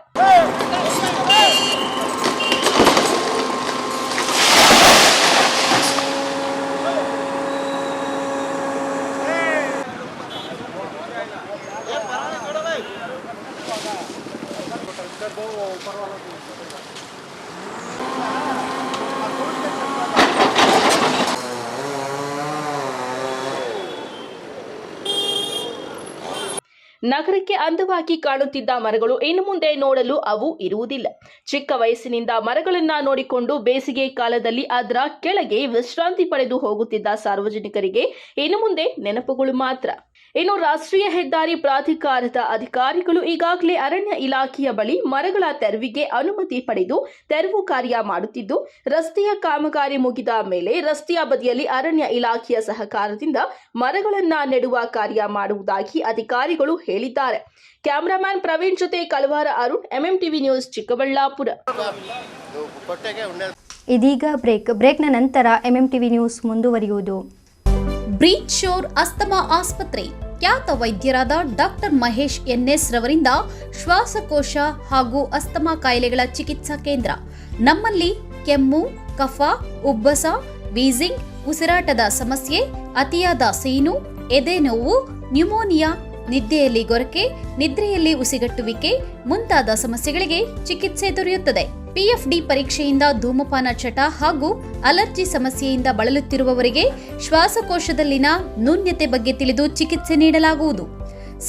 ನಗರಕ್ಕೆ ಅಂದವಾಗಿ ಕಾಣುತ್ತಿದ್ದ ಮರಗಳು ಇನ್ನು ಮುಂದೆ ನೋಡಲು ಅವು ಇರುವುದಿಲ್ಲ. ಚಿಕ್ಕ ವಯಸ್ಸಿನಿಂದ ಮರಗಳನ್ನ ನೋಡಿಕೊಂಡು ಬೇಸಿಗೆ ಕಾಲದಲ್ಲಿ ಅದರ ಕೆಳಗೆ ವಿಶ್ರಾಂತಿ ಪಡೆದು ಹೋಗುತ್ತಿದ್ದ ಸಾರ್ವಜನಿಕರಿಗೆ ಇನ್ನು ಮುಂದೆ ನೆನಪುಗಳು ಮಾತ್ರ. ಇನ್ನು ರಾಷ್ಟ್ರೀಯ ಹೆದ್ದಾರಿ ಪ್ರಾಧಿಕಾರದ ಅಧಿಕಾರಿಗಳು ಈಗಾಗಲೇ ಅರಣ್ಯ ಇಲಾಖೆಯ ಬಳಿ ಮರಗಳ ತೆರವಿಗೆ ಅನುಮತಿ ಪಡೆದು ತೆರವು ಕಾರ್ಯ ಮಾಡುತ್ತಿದ್ದು, ರಸ್ತೆಯ ಕಾಮಗಾರಿ ಮುಗಿದ ಮೇಲೆ ರಸ್ತೆಯ ಬದಿಯಲ್ಲಿ ಅರಣ್ಯ ಇಲಾಖೆಯ ಸಹಕಾರದಿಂದ ಮರಗಳನ್ನ ನೆಡುವ ಕಾರ್ಯ ಮಾಡುವುದಾಗಿ ಅಧಿಕಾರಿಗಳು ಹೇಳಿದ್ದಾರೆ. ಕ್ಯಾಮರಾಮ್ಯಾನ್ ಪ್ರವೀಣ್ ಜೊತೆ ಕಳವಾರ ಅರುಣ್, ಎಂಎಂಟಿವಿ ನ್ಯೂಸ್, ಚಿಕ್ಕಬಳ್ಳಾಪುರ. ಇದೀಗ ಬ್ರೇಕ್ನ ನಂತರ ಎಂಎಂಟಿವಿ ನ್ಯೂಸ್ ಮುಂದುವರಿಯುವುದು. ಬ್ರೀಚ್ ಶೋರ್ ಅಸ್ತಮಾ ಆಸ್ಪತ್ರೆ ಖ್ಯಾತ ವೈದ್ಯರಾದ ಡಾಕ್ಟರ್ ಮಹೇಶ್ ಎನ್ಎಸ್ ರವರಿಂದ ಶ್ವಾಸಕೋಶ ಹಾಗೂ ಅಸ್ತಮಾ ಕಾಯಿಲೆಗಳ ಚಿಕಿತ್ಸಾ ಕೇಂದ್ರ. ನಮ್ಮಲ್ಲಿ ಕೆಮ್ಮು, ಕಫ, ಉಬ್ಬಸ, ವೀಸಿಂಗ್, ಉಸಿರಾಟದ ಸಮಸ್ಯೆ, ಅತಿಯಾದ ಸೀನು, ಎದೆ ನೋವು, ನ್ಯೂಮೋನಿಯಾ, ನಿದ್ದೆಯಲ್ಲಿ ಗೊರಕೆ, ನಿದ್ರೆಯಲ್ಲಿ ಉಸಿಗಟ್ಟುವಿಕೆ ಮುಂತಾದ ಸಮಸ್ಯೆಗಳಿಗೆ ಚಿಕಿತ್ಸೆ ದೊರೆಯುತ್ತದೆ. ಪಿಎಫ್ಡಿ ಪರೀಕ್ಷೆಯಿಂದ ಧೂಮಪಾನ ಚಟ ಹಾಗೂ ಅಲರ್ಜಿ ಸಮಸ್ಯೆಯಿಂದ ಬಳಲುತ್ತಿರುವವರಿಗೆ ಶ್ವಾಸಕೋಶದಲ್ಲಿನ ನ್ಯೂನ್ಯತೆ ಬಗ್ಗೆ ತಿಳಿದು ಚಿಕಿತ್ಸೆ ನೀಡಲಾಗುವುದು.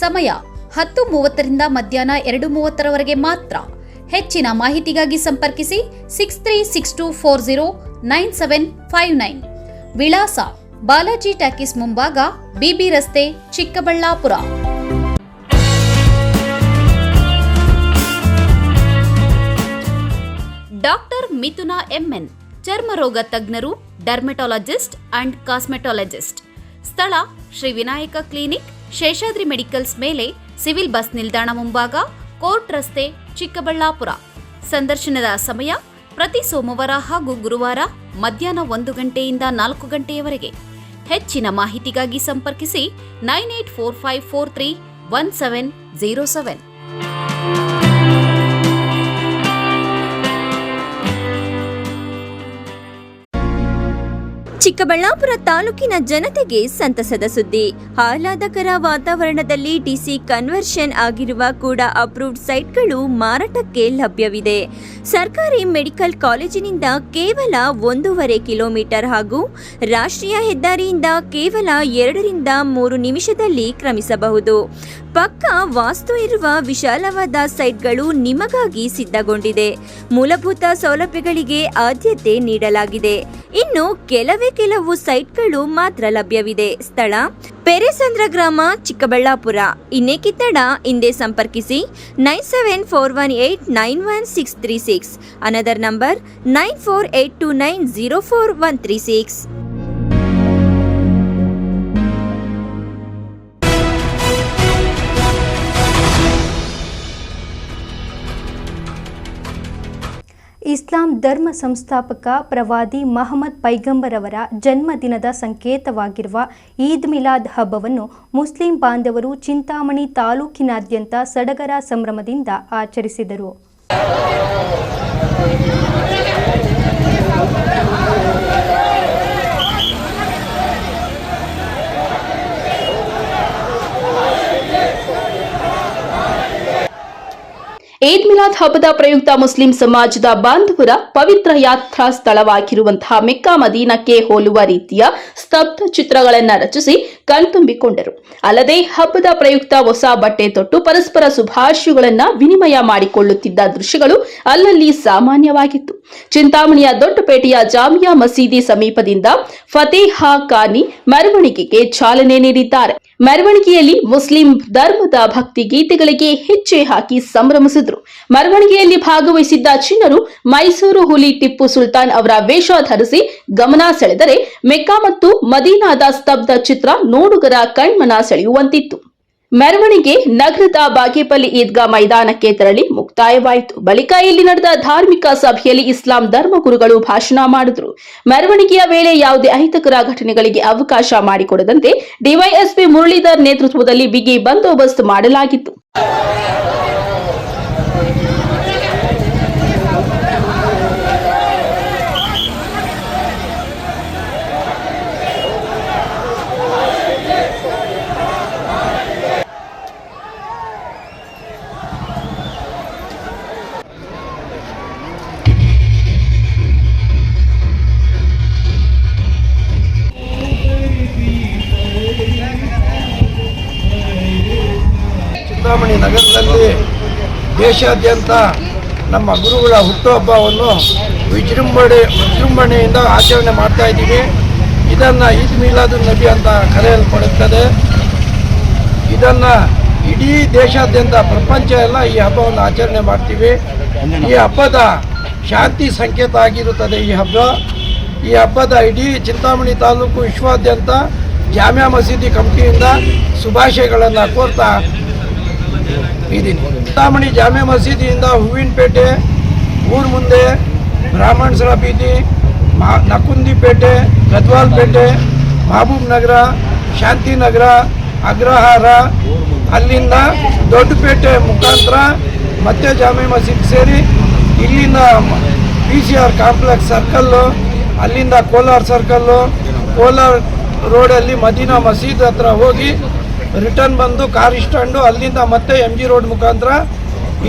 ಸಮಯ 10:30ರಿಂದ ಮಧ್ಯಾಹ್ನ 2:30ರವರೆಗೆ ಮಾತ್ರ. ಹೆಚ್ಚಿನ ಮಾಹಿತಿಗಾಗಿ ಸಂಪರ್ಕಿಸಿ 6362409759. ವಿಳಾಸ ಬಾಲಾಜಿ ಟಾಕೀಸ್ ಮುಂಭಾಗ, ಬಿಬಿ ರಸ್ತೆ, ಚಿಕ್ಕಬಳ್ಳಾಪುರ. ಡಾಕ್ಟರ್ ಮಿಥುನಾ ಎಂಎನ್, ಚರ್ಮರೋಗ ತಜ್ಞರು, ಡರ್ಮೆಟಾಲಜಿಸ್ಟ್ ಅಂಡ್ ಕಾಸ್ಮೆಟಾಲಜಿಸ್ಟ್. ಸ್ಥಳ ಶ್ರೀ ವಿನಾಯಕ ಕ್ಲಿನಿಕ್, ಶೇಷಾದ್ರಿ ಮೆಡಿಕಲ್ಸ್ ಮೇಲೆ, ಸಿವಿಲ್ ಬಸ್ ನಿಲ್ದಾಣ ಮುಂಭಾಗ, ಕೋರ್ಟ್ ರಸ್ತೆ, ಚಿಕ್ಕಬಳ್ಳಾಪುರ. ಸಂದರ್ಶನದ ಸಮಯ ಪ್ರತಿ ಸೋಮವಾರ ಹಾಗೂ ಗುರುವಾರ ಮಧ್ಯಾಹ್ನ 1 ಗಂಟೆಯಿಂದ 4 ಗಂಟೆಯವರೆಗೆ. ಹೆಚ್ಚಿನ ಮಾಹಿತಿಗಾಗಿ ಸಂಪರ್ಕಿಸಿ 9845431707. ಚಿಕ್ಕಬಳ್ಳಾಪುರ ತಾಲೂಕಿನ ಜನತೆಗೆ ಸಂತಸದ ಸುದ್ದಿ. ಆಹ್ಲಾದಕರ ವಾತಾವರಣದಲ್ಲಿ ಡಿಸಿ ಕನ್ವರ್ಷನ್ ಆಗಿರುವ ಕೂಡ ಅಪ್ರೂವ್ಡ್ ಸೈಟ್ಗಳು ಮಾರಾಟಕ್ಕೆ ಲಭ್ಯವಿದೆ. ಸರ್ಕಾರಿ ಮೆಡಿಕಲ್ ಕಾಲೇಜಿನಿಂದ ಕೇವಲ 1.5 ಕಿಲೋಮೀಟರ್ ಹಾಗೂ ರಾಷ್ಟ್ರೀಯ ಹೆದ್ದಾರಿಯಿಂದ ಕೇವಲ 2ರಿಂದ 3 ನಿಮಿಷದಲ್ಲಿ ಕ್ರಮಿಸಬಹುದು. ಪಕ್ಕಾ ವಾಸ್ತು ಇರುವ ವಿಶಾಲವಾದ ಸೈಟ್ಗಳು ನಿಮಗಾಗಿ ಸಿದ್ಧಗೊಂಡಿದೆ. ಮೂಲಭೂತ ಸೌಲಭ್ಯಗಳಿಗೆ ಆದ್ಯತೆ ನೀಡಲಾಗಿದೆ. ಇನ್ನು ಕೆಲವು ಸೈಟ್ಗಳು ಮಾತ್ರ ಲಭ್ಯವಿದೆ. ಸ್ಥಳ ಪೆರೇಸಂದ್ರ ಗ್ರಾಮ, ಚಿಕ್ಕಬಳ್ಳಾಪುರ. ಇನ್ನೇಕೆ ತಡ, ಹಿಂದೆ ಸಂಪರ್ಕಿಸಿ 9741891636. Another number 9482904136. ಇಸ್ಲಾಂ ಧರ್ಮ ಸಂಸ್ಥಾಪಕ ಪ್ರವಾದಿ ಮಹಮ್ಮದ್ ಪೈಗಂಬರ್ ಅವರ ಜನ್ಮದಿನದ ಸಂಕೇತವಾಗಿರುವ ಈದ್ ಮಿಲಾದ್ ಹಬ್ಬವನ್ನು ಮುಸ್ಲಿಂ ಬಾಂಧವರು ಚಿಂತಾಮಣಿ ತಾಲೂಕಿನಾದ್ಯಂತ ಸಡಗರ ಸಂಭ್ರಮದಿಂದ ಆಚರಿಸಿದರು. ಈದ್ ಮಿಲಾದ್ ಹಬ್ಬದ ಪ್ರಯುಕ್ತ ಮುಸ್ಲಿಂ ಸಮಾಜದ ಬಾಂಧವರ ಪವಿತ್ರ ಯಾತ್ರಾ ಸ್ಥಳವಾಗಿರುವಂತಹ ಮೆಕ್ಕಾ ಮದೀನಕ್ಕೆ ಹೋಲುವ ರೀತಿಯ ಸ್ತಬ್ಧ ಚಿತ್ರಗಳನ್ನು ರಚಿಸಿ ಕಣ್ತುಂಬಿಕೊಂಡರು. ಅಲ್ಲದೆ ಹಬ್ಬದ ಪ್ರಯುಕ್ತ ಹೊಸ ಬಟ್ಟೆ ತೊಟ್ಟು ಪರಸ್ಪರ ಶುಭಾಶಯಗಳನ್ನು ವಿನಿಮಯ ಮಾಡಿಕೊಳ್ಳುತ್ತಿದ್ದ ದೃಶ್ಯಗಳು ಅಲ್ಲಲ್ಲಿ ಸಾಮಾನ್ಯವಾಗಿತ್ತು. ಚಿಂತಾಮಣಿಯ ದೊಡ್ಡಪೇಟೆಯ ಜಾಮಿಯಾ ಮಸೀದಿ ಸಮೀಪದಿಂದ ಫತೇಹಾ ಖಾನಿ ಮೆರವಣಿಗೆಗೆ ಚಾಲನೆ ನೀಡಿದ್ದಾರೆ. ಮೆರವಣಿಗೆಯಲ್ಲಿ ಮುಸ್ಲಿಂ ಧರ್ಮದ ಭಕ್ತಿ ಗೀತೆಗಳಿಗೆ ಹೆಜ್ಜೆ ಹಾಕಿ ಸಂಭ್ರಮಿಸಿದರು. ಮೆರವಣಿಗೆಯಲ್ಲಿ ಭಾಗವಹಿಸಿದ್ದ ಚಿನ್ನರು ಮೈಸೂರು ಹುಲಿ ಟಿಪ್ಪು ಸುಲ್ತಾನ್ ಅವರ ವೇಷ ಧರಿಸಿ ಗಮನ ಸೆಳೆದರೆ ಮೆಕ್ಕಾ ಮತ್ತು ಮದೀನಾದ ಸ್ತಬ್ಧ ಚಿತ್ರ ನೋಡುಗರ ಕಣ್ಮನ ಸೆಳೆಯುವಂತಿತ್ತು. ಮೆರವಣಿಗೆ ನಗರದ ಬಾಗೇಪಲ್ಲಿ ಈದ್ಗಾ ಮೈದಾನಕ್ಕೆ ತೆರಳಿ ಮುಕ್ತಾಯವಾಯಿತು. ಬಳಿಕ ಇಲ್ಲಿ ನಡೆದ ಧಾರ್ಮಿಕ ಸಭೆಯಲ್ಲಿ ಇಸ್ಲಾಂ ಧರ್ಮಗುರುಗಳು ಭಾಷಣ ಮಾಡಿದರು. ಮೆರವಣಿಗೆಯ ವೇಳೆ ಯಾವುದೇ ಅಹಿತಕರ ಘಟನೆಗಳಿಗೆ ಅವಕಾಶ ಮಾಡಿಕೊಡದಂತೆ ಡಿವೈಎಸ್ಪಿ ಮುರಳೀಧರ್ ನೇತೃತ್ವದಲ್ಲಿ ಬಿಗಿ ಬಂದೋಬಸ್ತ್ ಮಾಡಲಾಗಿತ್ತು. ಚಿಂತಾಮಣಿ ನಗರದಲ್ಲಿ ದೇಶಾದ್ಯಂತ ನಮ್ಮ ಗುರುಗಳ ಹುಟ್ಟುಹಬ್ಬವನ್ನು ವಿಜೃಂಭಣೆಯಿಂದ ಆಚರಣೆ ಮಾಡ್ತಾ ಇದ್ದೀವಿ. ಇದನ್ನು ಈದ್ ಮಿಲಾದ್ ನಬಿ ಅಂತ ಕರೆಯಲ್ಪಡುತ್ತದೆ. ಇದನ್ನು ಇಡೀ ದೇಶಾದ್ಯಂತ ಪ್ರಪಂಚ ಎಲ್ಲ ಈ ಹಬ್ಬವನ್ನು ಆಚರಣೆ ಮಾಡ್ತೀವಿ. ಈ ಹಬ್ಬದ ಶಾಂತಿ ಸಂಕೇತ ಆಗಿರುತ್ತದೆ. ಈ ಹಬ್ಬದ ಇಡೀ ಚಿಂತಾಮಣಿ ತಾಲೂಕು ವಿಶ್ವಾದ್ಯಂತ ಜಾಮಿಯಾ ಮಸೀದಿ ಕಮಿಟಿಯಿಂದ ಶುಭಾಶಯಗಳನ್ನು ಕೋರ್ತಾ ಇದ್ದೀನಿ. ಚಿಂತಾಮಣಿ ಜಾಮಿಯಾ ಮಸೀದಿಯಿಂದ ಹೂವಿನಪೇಟೆ, ಊರು ಮುಂದೆ, ಬ್ರಾಹ್ಮಣಸರ ಬೀದಿ, ನಕುಂದಿಪೇಟೆ, ಗದ್ವಾಲ್ಪೇಟೆ, ಮಹಬೂಬ್ ನಗರ, ಶಾಂತಿನಗರ, ಅಗ್ರಹಾರ, ಅಲ್ಲಿಂದ ದೊಡ್ಡಪೇಟೆ ಮುಖಾಂತರ ಮತ್ತೆ ಜಾಮಿಯಾ ಮಸೀದಿ ಸೇರಿ ಇಲ್ಲಿಂದ PCR ಕಾಂಪ್ಲೆಕ್ಸ್ ಸರ್ಕಲ್ಲು, ಅಲ್ಲಿಂದ ಕೋಲಾರ್ ಸರ್ಕಲ್ಲು, ಕೋಲಾರ್ ರೋಡಲ್ಲಿ ಮದೀನಾ ಮಸೀದ್ ಹತ್ರ ಹೋಗಿ ರಿಟರ್ನ್ ಬಂದು ಕಾರ್ ಸ್ಟ್ಯಾಂಡು, ಅಲ್ಲಿಂದ ಮತ್ತೆ MG ರೋಡ್ ಮುಖಾಂತರ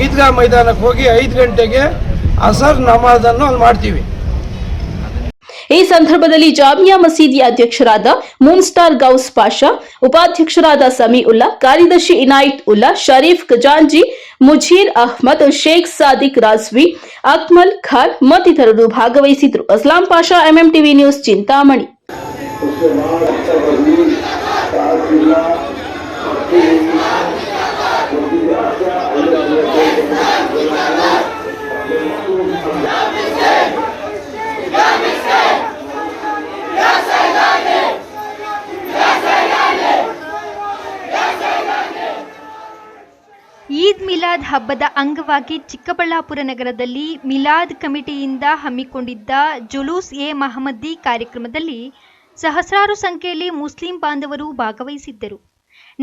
ಈದ್ಗಾ ಮೈದಾನಕ್ಕೆ ಹೋಗಿ 5 ಗಂಟೆಗೆ ಅಸರ್ ನಮಾಜನ್ನು ಅಲ್ಲಿ ಮಾಡ್ತೀವಿ. ಈ ಸಂದರ್ಭದಲ್ಲಿ ಜಾಮಿಯಾ ಮಸೀದಿ ಅಧ್ಯಕ್ಷರಾದ ಮೂನ್ಸ್ಟಾರ್ ಗೌಸ್ ಪಾಷಾ, ಉಪಾಧ್ಯಕ್ಷರಾದ ಸಮೀ ಉಲ್ಲಾ, ಕಾರ್ಯದರ್ಶಿ ಇನಾಯತ್ ಉಲ್ಲಾ, ಶರೀಫ್ ಖಜಾಂಜಿ, ಮುಜೀರ್ ಅಹ್ಮದ್, ಶೇಖ್ ಸಾದಿಕ್ ರಾಜ್ವಿ, ಅಕ್ಮಲ್ ಖಾನ್ ಮತ್ತಿತರರು ಭಾಗವಹಿಸಿದ್ರು. Aslam Pasha, MMTV news, Chintamani. ಈದ್ ಮಿಲಾದ್ ಹಬ್ಬದ ಅಂಗವಾಗಿ ಚಿಕ್ಕಬಳ್ಳಾಪುರ ನಗರದಲ್ಲಿ ಮಿಲಾದ್ ಕಮಿಟಿಯಿಂದ ಹಮ್ಮಿಕೊಂಡಿದ್ದ ಜುಲೂಸ್ ಎ ಮಹಮ್ಮದಿ ಕಾರ್ಯಕ್ರಮದಲ್ಲಿ ಸಹಸ್ರಾರು ಸಂಖ್ಯೆಯಲ್ಲಿ ಮುಸ್ಲಿಂ ಬಾಂಧವರು ಭಾಗವಹಿಸಿದ್ದರು.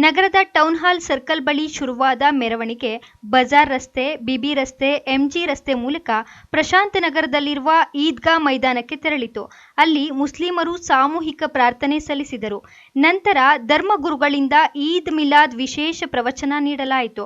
ನಗರದ ಟೌನ್ ಹಾಲ್ ಸರ್ಕಲ್ ಬಳಿ ಶುರುವಾದ ಮೆರವಣಿಗೆ ಬಜಾರ್ ರಸ್ತೆ, ಬಿಬಿ ರಸ್ತೆ, MG ರಸ್ತೆ ಮೂಲಕ ಪ್ರಶಾಂತ ನಗರದಲ್ಲಿರುವ ಈದ್ಗಾ ಮೈದಾನಕ್ಕೆ ತೆರಳಿತು. ಅಲ್ಲಿ ಮುಸ್ಲಿಮರು ಸಾಮೂಹಿಕ ಪ್ರಾರ್ಥನೆ ಸಲ್ಲಿಸಿದರು. ನಂತರ ಧರ್ಮಗುರುಗಳಿಂದ ಈದ್ ಮಿಲಾದ್ ವಿಶೇಷ ಪ್ರವಚನ ನೀಡಲಾಯಿತು.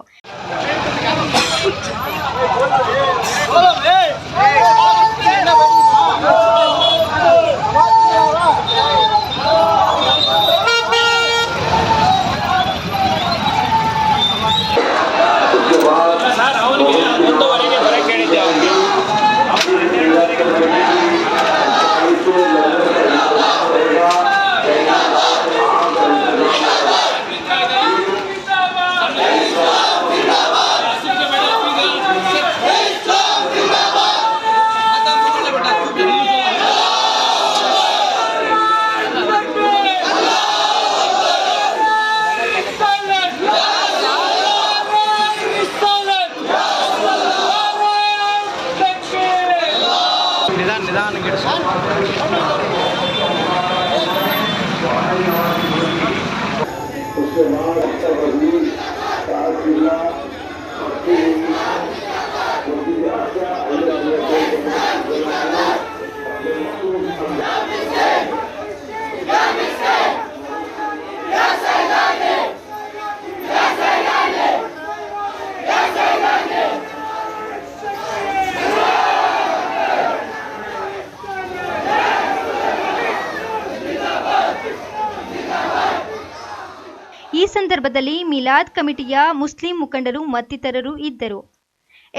ಈ ಸಂದರ್ಭದಲ್ಲಿ ಮಿಲಾದ್ ಕಮಿಟಿಯ ಮುಸ್ಲಿಂ ಮುಖಂಡರು ಮತ್ತಿತರರು ಇದ್ದರು.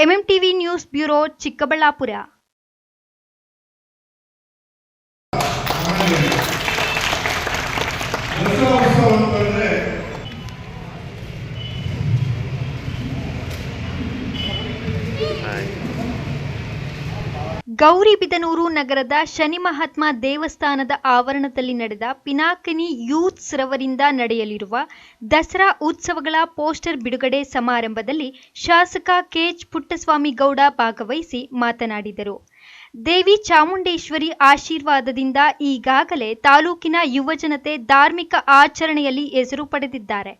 MMTV news bureau, Chikkaballapur. Gauribidanur ನಗರದ ಶನಿ ಮಹಾತ್ಮ ದೇವಸ್ಥಾನದ ಆವರಣದಲ್ಲಿ ನಡೆದ ಪಿನಾಕಿನಿ ಯೂತ್ಸ್ ರವರಿಂದ ನಡೆಯಲಿರುವ ದಸರಾ ಉತ್ಸವಗಳ ಪೋಸ್ಟರ್ ಬಿಡುಗಡೆ ಸಮಾರಂಭದಲ್ಲಿ ಶಾಸಕ ಕೆಎಚ್ ಪುಟ್ಟಸ್ವಾಮಿ ಗೌಡ ಭಾಗವಹಿಸಿ ಮಾತನಾಡಿದರು. ದೇವಿ ಚಾಮುಂಡೇಶ್ವರಿ ಆಶೀರ್ವಾದದಿಂದ ಈಗಾಗಲೇ ತಾಲೂಕಿನ ಯುವಜನತೆ ಧಾರ್ಮಿಕ ಆಚರಣೆಯಲ್ಲಿ ಹೆಸರು ಪಡೆದಿದ್ದಾರೆ.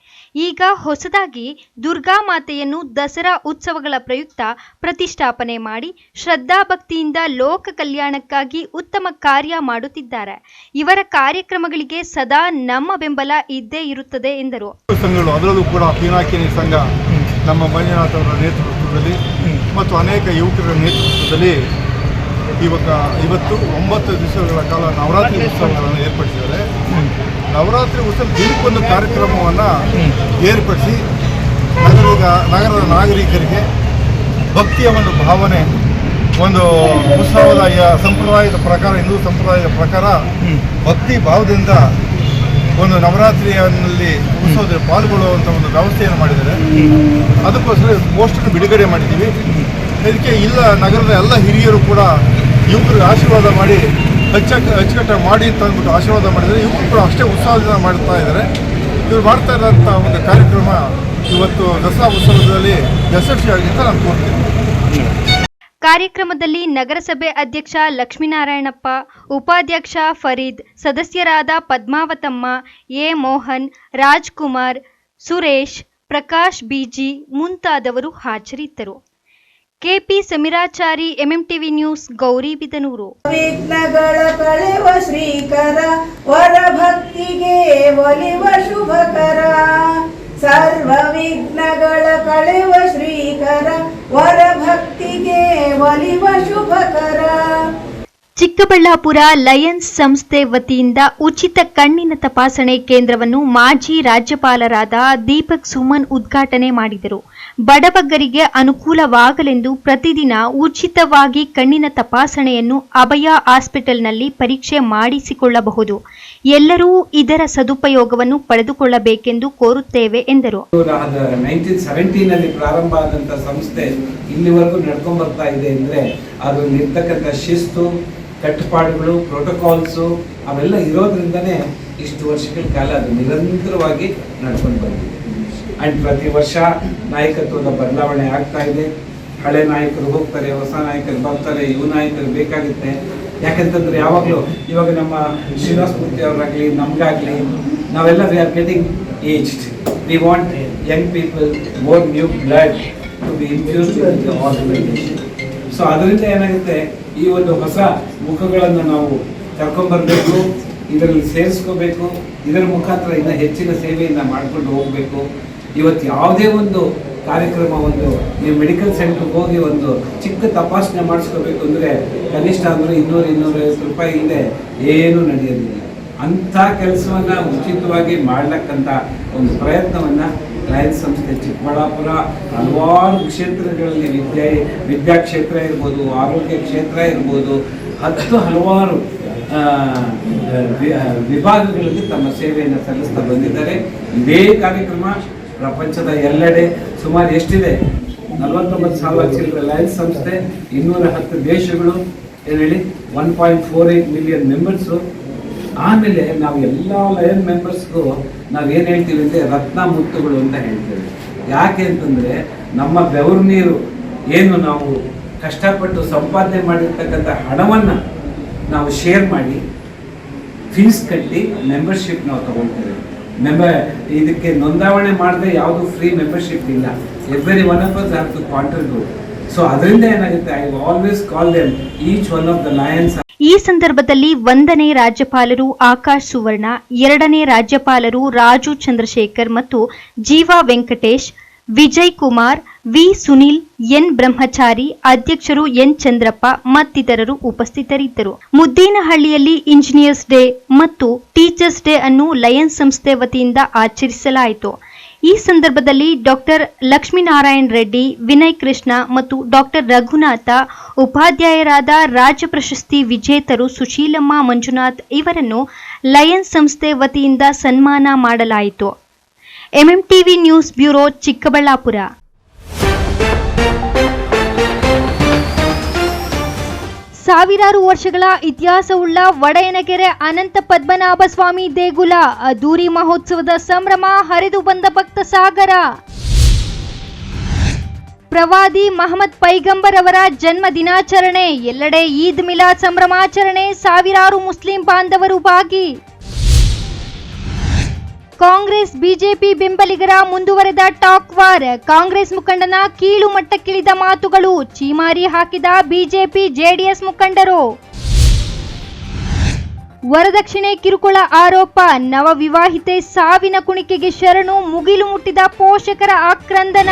ಈಗ ಹೊಸದಾಗಿ ದುರ್ಗಾ ಮಾತೆಯನ್ನು ದಸರಾ ಉತ್ಸವಗಳ ಪ್ರಯುಕ್ತ ಪ್ರತಿಷ್ಠಾಪನೆ ಮಾಡಿ ಶ್ರದ್ಧಾಭಕ್ತಿಯಿಂದ ಲೋಕ ಕಲ್ಯಾಣಕ್ಕಾಗಿ ಉತ್ತಮ ಕಾರ್ಯ ಮಾಡುತ್ತಿದ್ದಾರೆ. ಇವರ ಕಾರ್ಯಕ್ರಮಗಳಿಗೆ ಸದಾ ನಮ್ಮ ಬೆಂಬಲ ಇದ್ದೇ ಇರುತ್ತದೆ ಎಂದರು. ಸಂಘಗಳು ಅದರಲ್ಲೂ ಕೂಡ ಪಿನಾಕಿನಿ ಸಂಘ ನಮ್ಮ ಮಂಜುನಾಥ್ ಅವರ ನೇತೃತ್ವದಲ್ಲಿ ಮತ್ತು ಅನೇಕ ಯುವಕರ ನೇತೃತ್ವದಲ್ಲಿ ಇವತ್ತು 9 ದಿವಸಗಳ ಕಾಲ ನವರಾತ್ರಿ ಉತ್ಸವಗಳನ್ನು ಏರ್ಪಡಿಸಿದ್ದಾರೆ. ನವರಾತ್ರಿ ಉತ್ಸವ ದಿನಕ್ಕೊಂದು ಕಾರ್ಯಕ್ರಮವನ್ನು ಏರ್ಪಡಿಸಿ ನಗರದ ನಾಗರಿಕರಿಗೆ ಭಕ್ತಿಯ ಒಂದು ಭಾವನೆ, ಒಂದು ಉತ್ಸವದ ಸಂಪ್ರದಾಯದ ಪ್ರಕಾರ, ಹಿಂದೂ ಸಂಪ್ರದಾಯದ ಪ್ರಕಾರ ಭಕ್ತಿ ಭಾವದಿಂದ ಒಂದು ನವರಾತ್ರಿಯಲ್ಲಿ ಉತ್ಸವದಲ್ಲಿ ಪಾಲ್ಗೊಳ್ಳುವಂಥ ಒಂದು ವ್ಯವಸ್ಥೆಯನ್ನು ಮಾಡಿದ್ದಾರೆ. ಅದಕ್ಕೋಸ್ಕರ ಪೋಸ್ಟರ್ ಬಿಡುಗಡೆ ಮಾಡಿದ್ದೀವಿ. ಇದಕ್ಕೆ ನಗರದ ಎಲ್ಲ ಹಿರಿಯರು ಕೂಡ ಯುವಕರಿಗೆ ಆಶೀರ್ವಾದ ಮಾಡಿ ಅಚ್ಚುಕಟ್ಟಾಗಿ ಮಾಡಿ ಅಂತ ಅಂದ್ಬಿಟ್ಟು ಆಶೀರ್ವಾದ ಮಾಡಿದರೆ ಯುವಕರು ಕೂಡ ಅಷ್ಟೇ ಉತ್ಸಾಹದಿಂದ ಮಾಡ್ತಾ ಇದ್ದಾರೆ. ಇವರು ಮಾಡ್ತಾ ಇರೋಂಥ ಒಂದು ಕಾರ್ಯಕ್ರಮ ಇವತ್ತು ದಸರಾ ಉತ್ಸವದಲ್ಲಿ ಯಶಸ್ವಿಯಾಗಿ ಅಂತ ನಾನು ಕೋರ್ತೀನಿ. ಕಾರ್ಯಕ್ರಮದಲ್ಲಿ ನಗರಸಭೆ ಅಧ್ಯಕ್ಷ ಲಕ್ಷ್ಮೀನಾರಾಯಣಪ್ಪ, ಉಪಾಧ್ಯಕ್ಷ ಫರೀದ್, ಸದಸ್ಯರಾದ ಪದ್ಮಾವತಮ್ಮ, ಎ ಮೋಹನ್, ರಾಜ್ಕುಮಾರ್, ಸುರೇಶ್, ಪ್ರಕಾಶ್ ಬಿಜಿ ಮುಂತಾದವರು ಹಾಜರಿದ್ದರು. KP Sameerachari, MMTV news, Gauribidanur. ವಿಘ್ನಗಳ ಕಳೆವ ಶ್ರೀಕರ, ವರ ಭಕ್ತಿಗೆ ಒಲಿವ ಶುಭಕರ. ಸರ್ವ ವಿಘ್ನಗಳ ಕಳೆವ ಶ್ರೀಕರ, ವರ ಭಕ್ತಿಗೆ ಒಲಿವ ಶುಭಕರ. ಚಿಕ್ಕಬಳ್ಳಾಪುರ ಲಯನ್ಸ್ ಸಂಸ್ಥೆ ವತಿಯಿಂದ ಉಚಿತ ಕಣ್ಣಿನ ತಪಾಸಣೆ ಕೇಂದ್ರವನ್ನು ಮಾಜಿ ರಾಜ್ಯಪಾಲರಾದ ದೀಪಕ್ ಸುಮನ್ ಉದ್ಘಾಟನೆ ಮಾಡಿದರು. ಬಡಬಗ್ಗರಿಗೆ ಅನುಕೂಲವಾಗಲೆಂದು ಪ್ರತಿದಿನ ಉಚಿತವಾಗಿ ಕಣ್ಣಿನ ತಪಾಸಣೆಯನ್ನು ಅಭಯ ಹಾಸ್ಪಿಟಲ್ನಲ್ಲಿ ಪರೀಕ್ಷೆ ಮಾಡಿಸಿಕೊಳ್ಳಬಹುದು. ಎಲ್ಲರೂ ಇದರ ಸದುಪಯೋಗವನ್ನು ಪಡೆದುಕೊಳ್ಳಬೇಕೆಂದು ಕೋರುತ್ತೇವೆ ಎಂದರು. 1917 ಪ್ರಾರಂಭ ಆದಂಥ ಸಂಸ್ಥೆ ಇಲ್ಲಿವರೆಗೂ ನಡ್ಕೊಂಡು ಬರ್ತಾ ಇದೆ ಅಂದರೆ ಅದು ಇರ್ತಕ್ಕಂಥ ಶಿಸ್ತು, ಕಟ್ಟುಪಾಡುಗಳು, ಪ್ರೋಟೋಕಾಲ್ಸು ಅವೆಲ್ಲ ಇರೋದ್ರಿಂದನೇ ಇಷ್ಟು ವರ್ಷಗಳ ಕಾಲ ಅದು ನಿರಂತರವಾಗಿ ನಡ್ಕೊಂಡು ಬಂದಿದೆ. ಆ್ಯಂಡ್ ಪ್ರತಿ ವರ್ಷ ನಾಯಕತ್ವದ ಬದಲಾವಣೆ ಆಗ್ತಾ ಇದೆ. ಹಳೆ ನಾಯಕರು ಹೋಗ್ತಾರೆ, ಹೊಸ ನಾಯಕರು ಬರ್ತಾರೆ, ಯುವ ನಾಯಕರು ಬೇಕಾಗುತ್ತೆ. ಯಾಕಂತಂದ್ರೆ ಯಾವಾಗಲೂ ಇವಾಗ ನಮ್ಮ ಶ್ರೀನಿವಾಸ ಮೂರ್ತಿ ಅವರಾಗಲಿ, ನಮಗಾಗಲಿ, ನಾವೆಲ್ಲ we are getting aged. We want young people, more new blood to be infused in the organisation. So ಅದರಿಂದ ಏನಾಗುತ್ತೆ, ಈ ಒಂದು ಹೊಸ ಮುಖಗಳನ್ನು ನಾವು ಕರ್ಕೊಂಡ್ಬರ್ಬೇಕು, ಇದರಲ್ಲಿ ಸೇರಿಸ್ಕೋಬೇಕು, ಇದರ ಮುಖಾಂತರ ಇನ್ನೂ ಹೆಚ್ಚಿನ ಸೇವೆಯನ್ನು ಮಾಡ್ಕೊಂಡು ಹೋಗಬೇಕು. ಇವತ್ತು ಯಾವುದೇ ಒಂದು ಕಾರ್ಯಕ್ರಮ, ನೀವು ಮೆಡಿಕಲ್ ಸೆಂಟ್ರಿಗೆ ಹೋಗಿ ಒಂದು ಚಿಕ್ಕ ತಪಾಸಣೆ ಮಾಡಿಸ್ಕೋಬೇಕು ಅಂದರೆ ಕನಿಷ್ಠ ಅಂದರೆ 200-250 ರೂಪಾಯಿ ಇದೆ, ಏನೂ ನಡೆಯೋದಿಲ್ಲ. ಅಂಥ ಕೆಲಸವನ್ನು ಉಚಿತವಾಗಿ ಮಾಡತಕ್ಕಂಥ ಒಂದು ಪ್ರಯತ್ನವನ್ನು ಲಯನ್ಸ್ ಸಂಸ್ಥೆ ಚಿಕ್ಕಬಳ್ಳಾಪುರ ಹಲವಾರು ಕ್ಷೇತ್ರಗಳಲ್ಲಿ ವಿದ್ಯಾ ಕ್ಷೇತ್ರ ಇರ್ಬೋದು, ಆರೋಗ್ಯ ಕ್ಷೇತ್ರ ಇರ್ಬೋದು, ಹಲವಾರು ವಿಭಾಗಗಳಲ್ಲಿ ತಮ್ಮ ಸೇವೆಯನ್ನು ಸಲ್ಲಿಸ್ತಾ ಬಂದಿದ್ದಾರೆ. ಇದೇ ಕಾರ್ಯಕ್ರಮ ಪ್ರಪಂಚದ ಎಲ್ಲೆಡೆ ಸುಮಾರು ಎಷ್ಟಿದೆ, 49,000 ಚಿಲ್ಲರೆ ಲಯನ್ಸ್ ಸಂಸ್ಥೆ, 210 ದೇಶಗಳು, ಏನು ಹೇಳಿ 1.48 ಮಿಲಿಯನ್ ಮೆಂಬರ್ಸು. ಆಮೇಲೆ ನಾವು ಎಲ್ಲ ಲಯನ್ ಮೆಂಬರ್ಸ್ಗೂ ನಾವೇನು ಹೇಳ್ತೀವಿ ಅಂದರೆ ರತ್ನ ಮುತ್ತುಗಳು ಅಂತ ಹೇಳ್ತೇವೆ. ಯಾಕೆ ಅಂತಂದರೆ ನಮ್ಮ ಬೆವರು ನೀರು ಏನು ನಾವು ಕಷ್ಟಪಟ್ಟು ಸಂಪಾದನೆ ಮಾಡಿರ್ತಕ್ಕಂಥ ಹಣವನ್ನು ನಾವು ಶೇರ್ ಮಾಡಿ ಫೀಸ್ ಕಟ್ಟಿ ಮೆಂಬರ್ಶಿಪ್ ನಾವು ತಗೊಳ್ತೇವೆ. ಇದಕ್ಕೆ ನೋಂದಾವಣೆ ಮಾಡದೆ ಯಾವುದು ಫ್ರೀ ಮೆಂಬರ್ಶಿಪ್ ಇಲ್ಲ. Every one of us have to contribute. So ಅದರಿಂದ ಏನಾಗುತ್ತೆ, I always call them each one of the lions. ಈ ಸಂದರ್ಭದಲ್ಲಿ 1ನೇ ರಾಜ್ಯಪಾಲರು ಆಕಾಶ್ ಸುವರ್ಣ, 2ನೇ ರಾಜ್ಯಪಾಲರು ರಾಜು ಚಂದ್ರಶೇಖರ್ ಮತ್ತು ಜೀವಾ ವೆಂಕಟೇಶ್, ವಿಜಯ್ ಕುಮಾರ್, ವಿ ಸುನಿಲ್, ಎನ್ ಬ್ರಹ್ಮಚಾರಿ, ಅಧ್ಯಕ್ಷರು ಎನ್ ಚಂದ್ರಪ್ಪ ಮತ್ತಿತರರು ಉಪಸ್ಥಿತರಿದ್ದರು. ಮುದ್ದೇನಹಳ್ಳಿಯಲ್ಲಿ ಇಂಜಿನಿಯರ್ಸ್ ಡೇ ಮತ್ತು ಟೀಚರ್ಸ್ ಡೇ ಅನ್ನು ಲಯನ್ಸ್ ಸಂಸ್ಥೆ ವತಿಯಿಂದ ಆಚರಿಸಲಾಯಿತು. ಈ ಸಂದರ್ಭದಲ್ಲಿ ಡಾಕ್ಟರ್ ಲಕ್ಷ್ಮೀನಾರಾಯಣ ರೆಡ್ಡಿ, ವಿನಯ್ ಕೃಷ್ಣ ಮತ್ತು ಡಾಕ್ಟರ್ ರಘುನಾಥ, ಉಪಾಧ್ಯಾಯರಾದ ರಾಜ್ಯ ಪ್ರಶಸ್ತಿ ವಿಜೇತರು ಸುಶೀಲಮ್ಮ ಮಂಜುನಾಥ್ ಇವರನ್ನು ಲಯನ್ಸ್ ಸಂಸ್ಥೆ ವತಿಯಿಂದ ಸನ್ಮಾನ ಮಾಡಲಾಯಿತು. MMTV news bureau, Chikkaballapur. ಸಾವಿರಾರು ವರ್ಷಗಳ ಇತಿಹಾಸವುಳ್ಳ ಒಡೆಯನಕೆರೆ ಅನಂತ ಪದ್ಮನಾಭ ಸ್ವಾಮಿ ದೇಗುಲ ಅದ್ದೂರಿ ಮಹೋತ್ಸವದ ಸಂಭ್ರಮ ಹರಿದು ಬಂದ ಭಕ್ತ ಸಾಗರ. ಪ್ರವಾದಿ ಮಹಮ್ಮದ್ ಪೈಗಂಬರ್ ಅವರ ಜನ್ಮ ದಿನಾಚರಣೆ, ಎಲ್ಲೆಡೆ ಈದ್ ಮಿಲಾದ್ ಸಂಭ್ರಮಾಚರಣೆ, ಸಾವಿರಾರು ಮುಸ್ಲಿಂ ಬಾಂಧವರು ಭಾಗಿ. ಕಾಂಗ್ರೆಸ್ ಬಿಜೆಪಿ ಬೆಂಬಲಿಗರ ಮುಂದುವರೆದ ಟಾಕ್ ವಾರ್, ಕಾಂಗ್ರೆಸ್ ಮುಖಂಡನ ಕೀಳು ಮಟ್ಟಕ್ಕಿಳಿದ ಮಾತುಗಳು, ಚೀಮಾರಿ ಹಾಕಿದ ಬಿಜೆಪಿ ಜೆಡಿಎಸ್ ಮುಖಂಡರು. ವರದಕ್ಷಿಣೆ ಕಿರುಕುಳ ಆರೋಪ, ನವ ವಿವಾಹಿತೆ ಸಾವಿನ ಕುಣಿಕೆಗೆ ಶರಣು, ಮುಗಿಲು ಮುಟ್ಟಿದ ಪೋಷಕರ ಆಕ್ರಂದನ.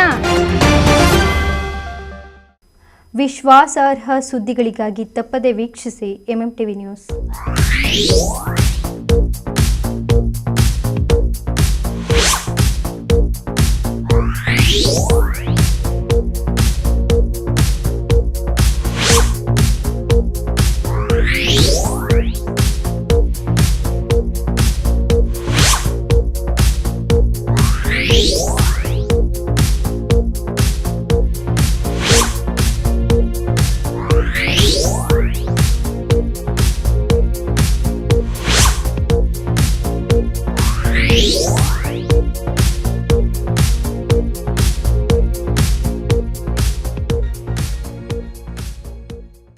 ವಿಶ್ವಾಸಾರ್ಹ ಸುದ್ದಿಗಳಿಗಾಗಿ ತಪ್ಪದೆ ವೀಕ್ಷಿಸಿ ಎಂಎಂ ಟಿವಿ ನ್ಯೂಸ್.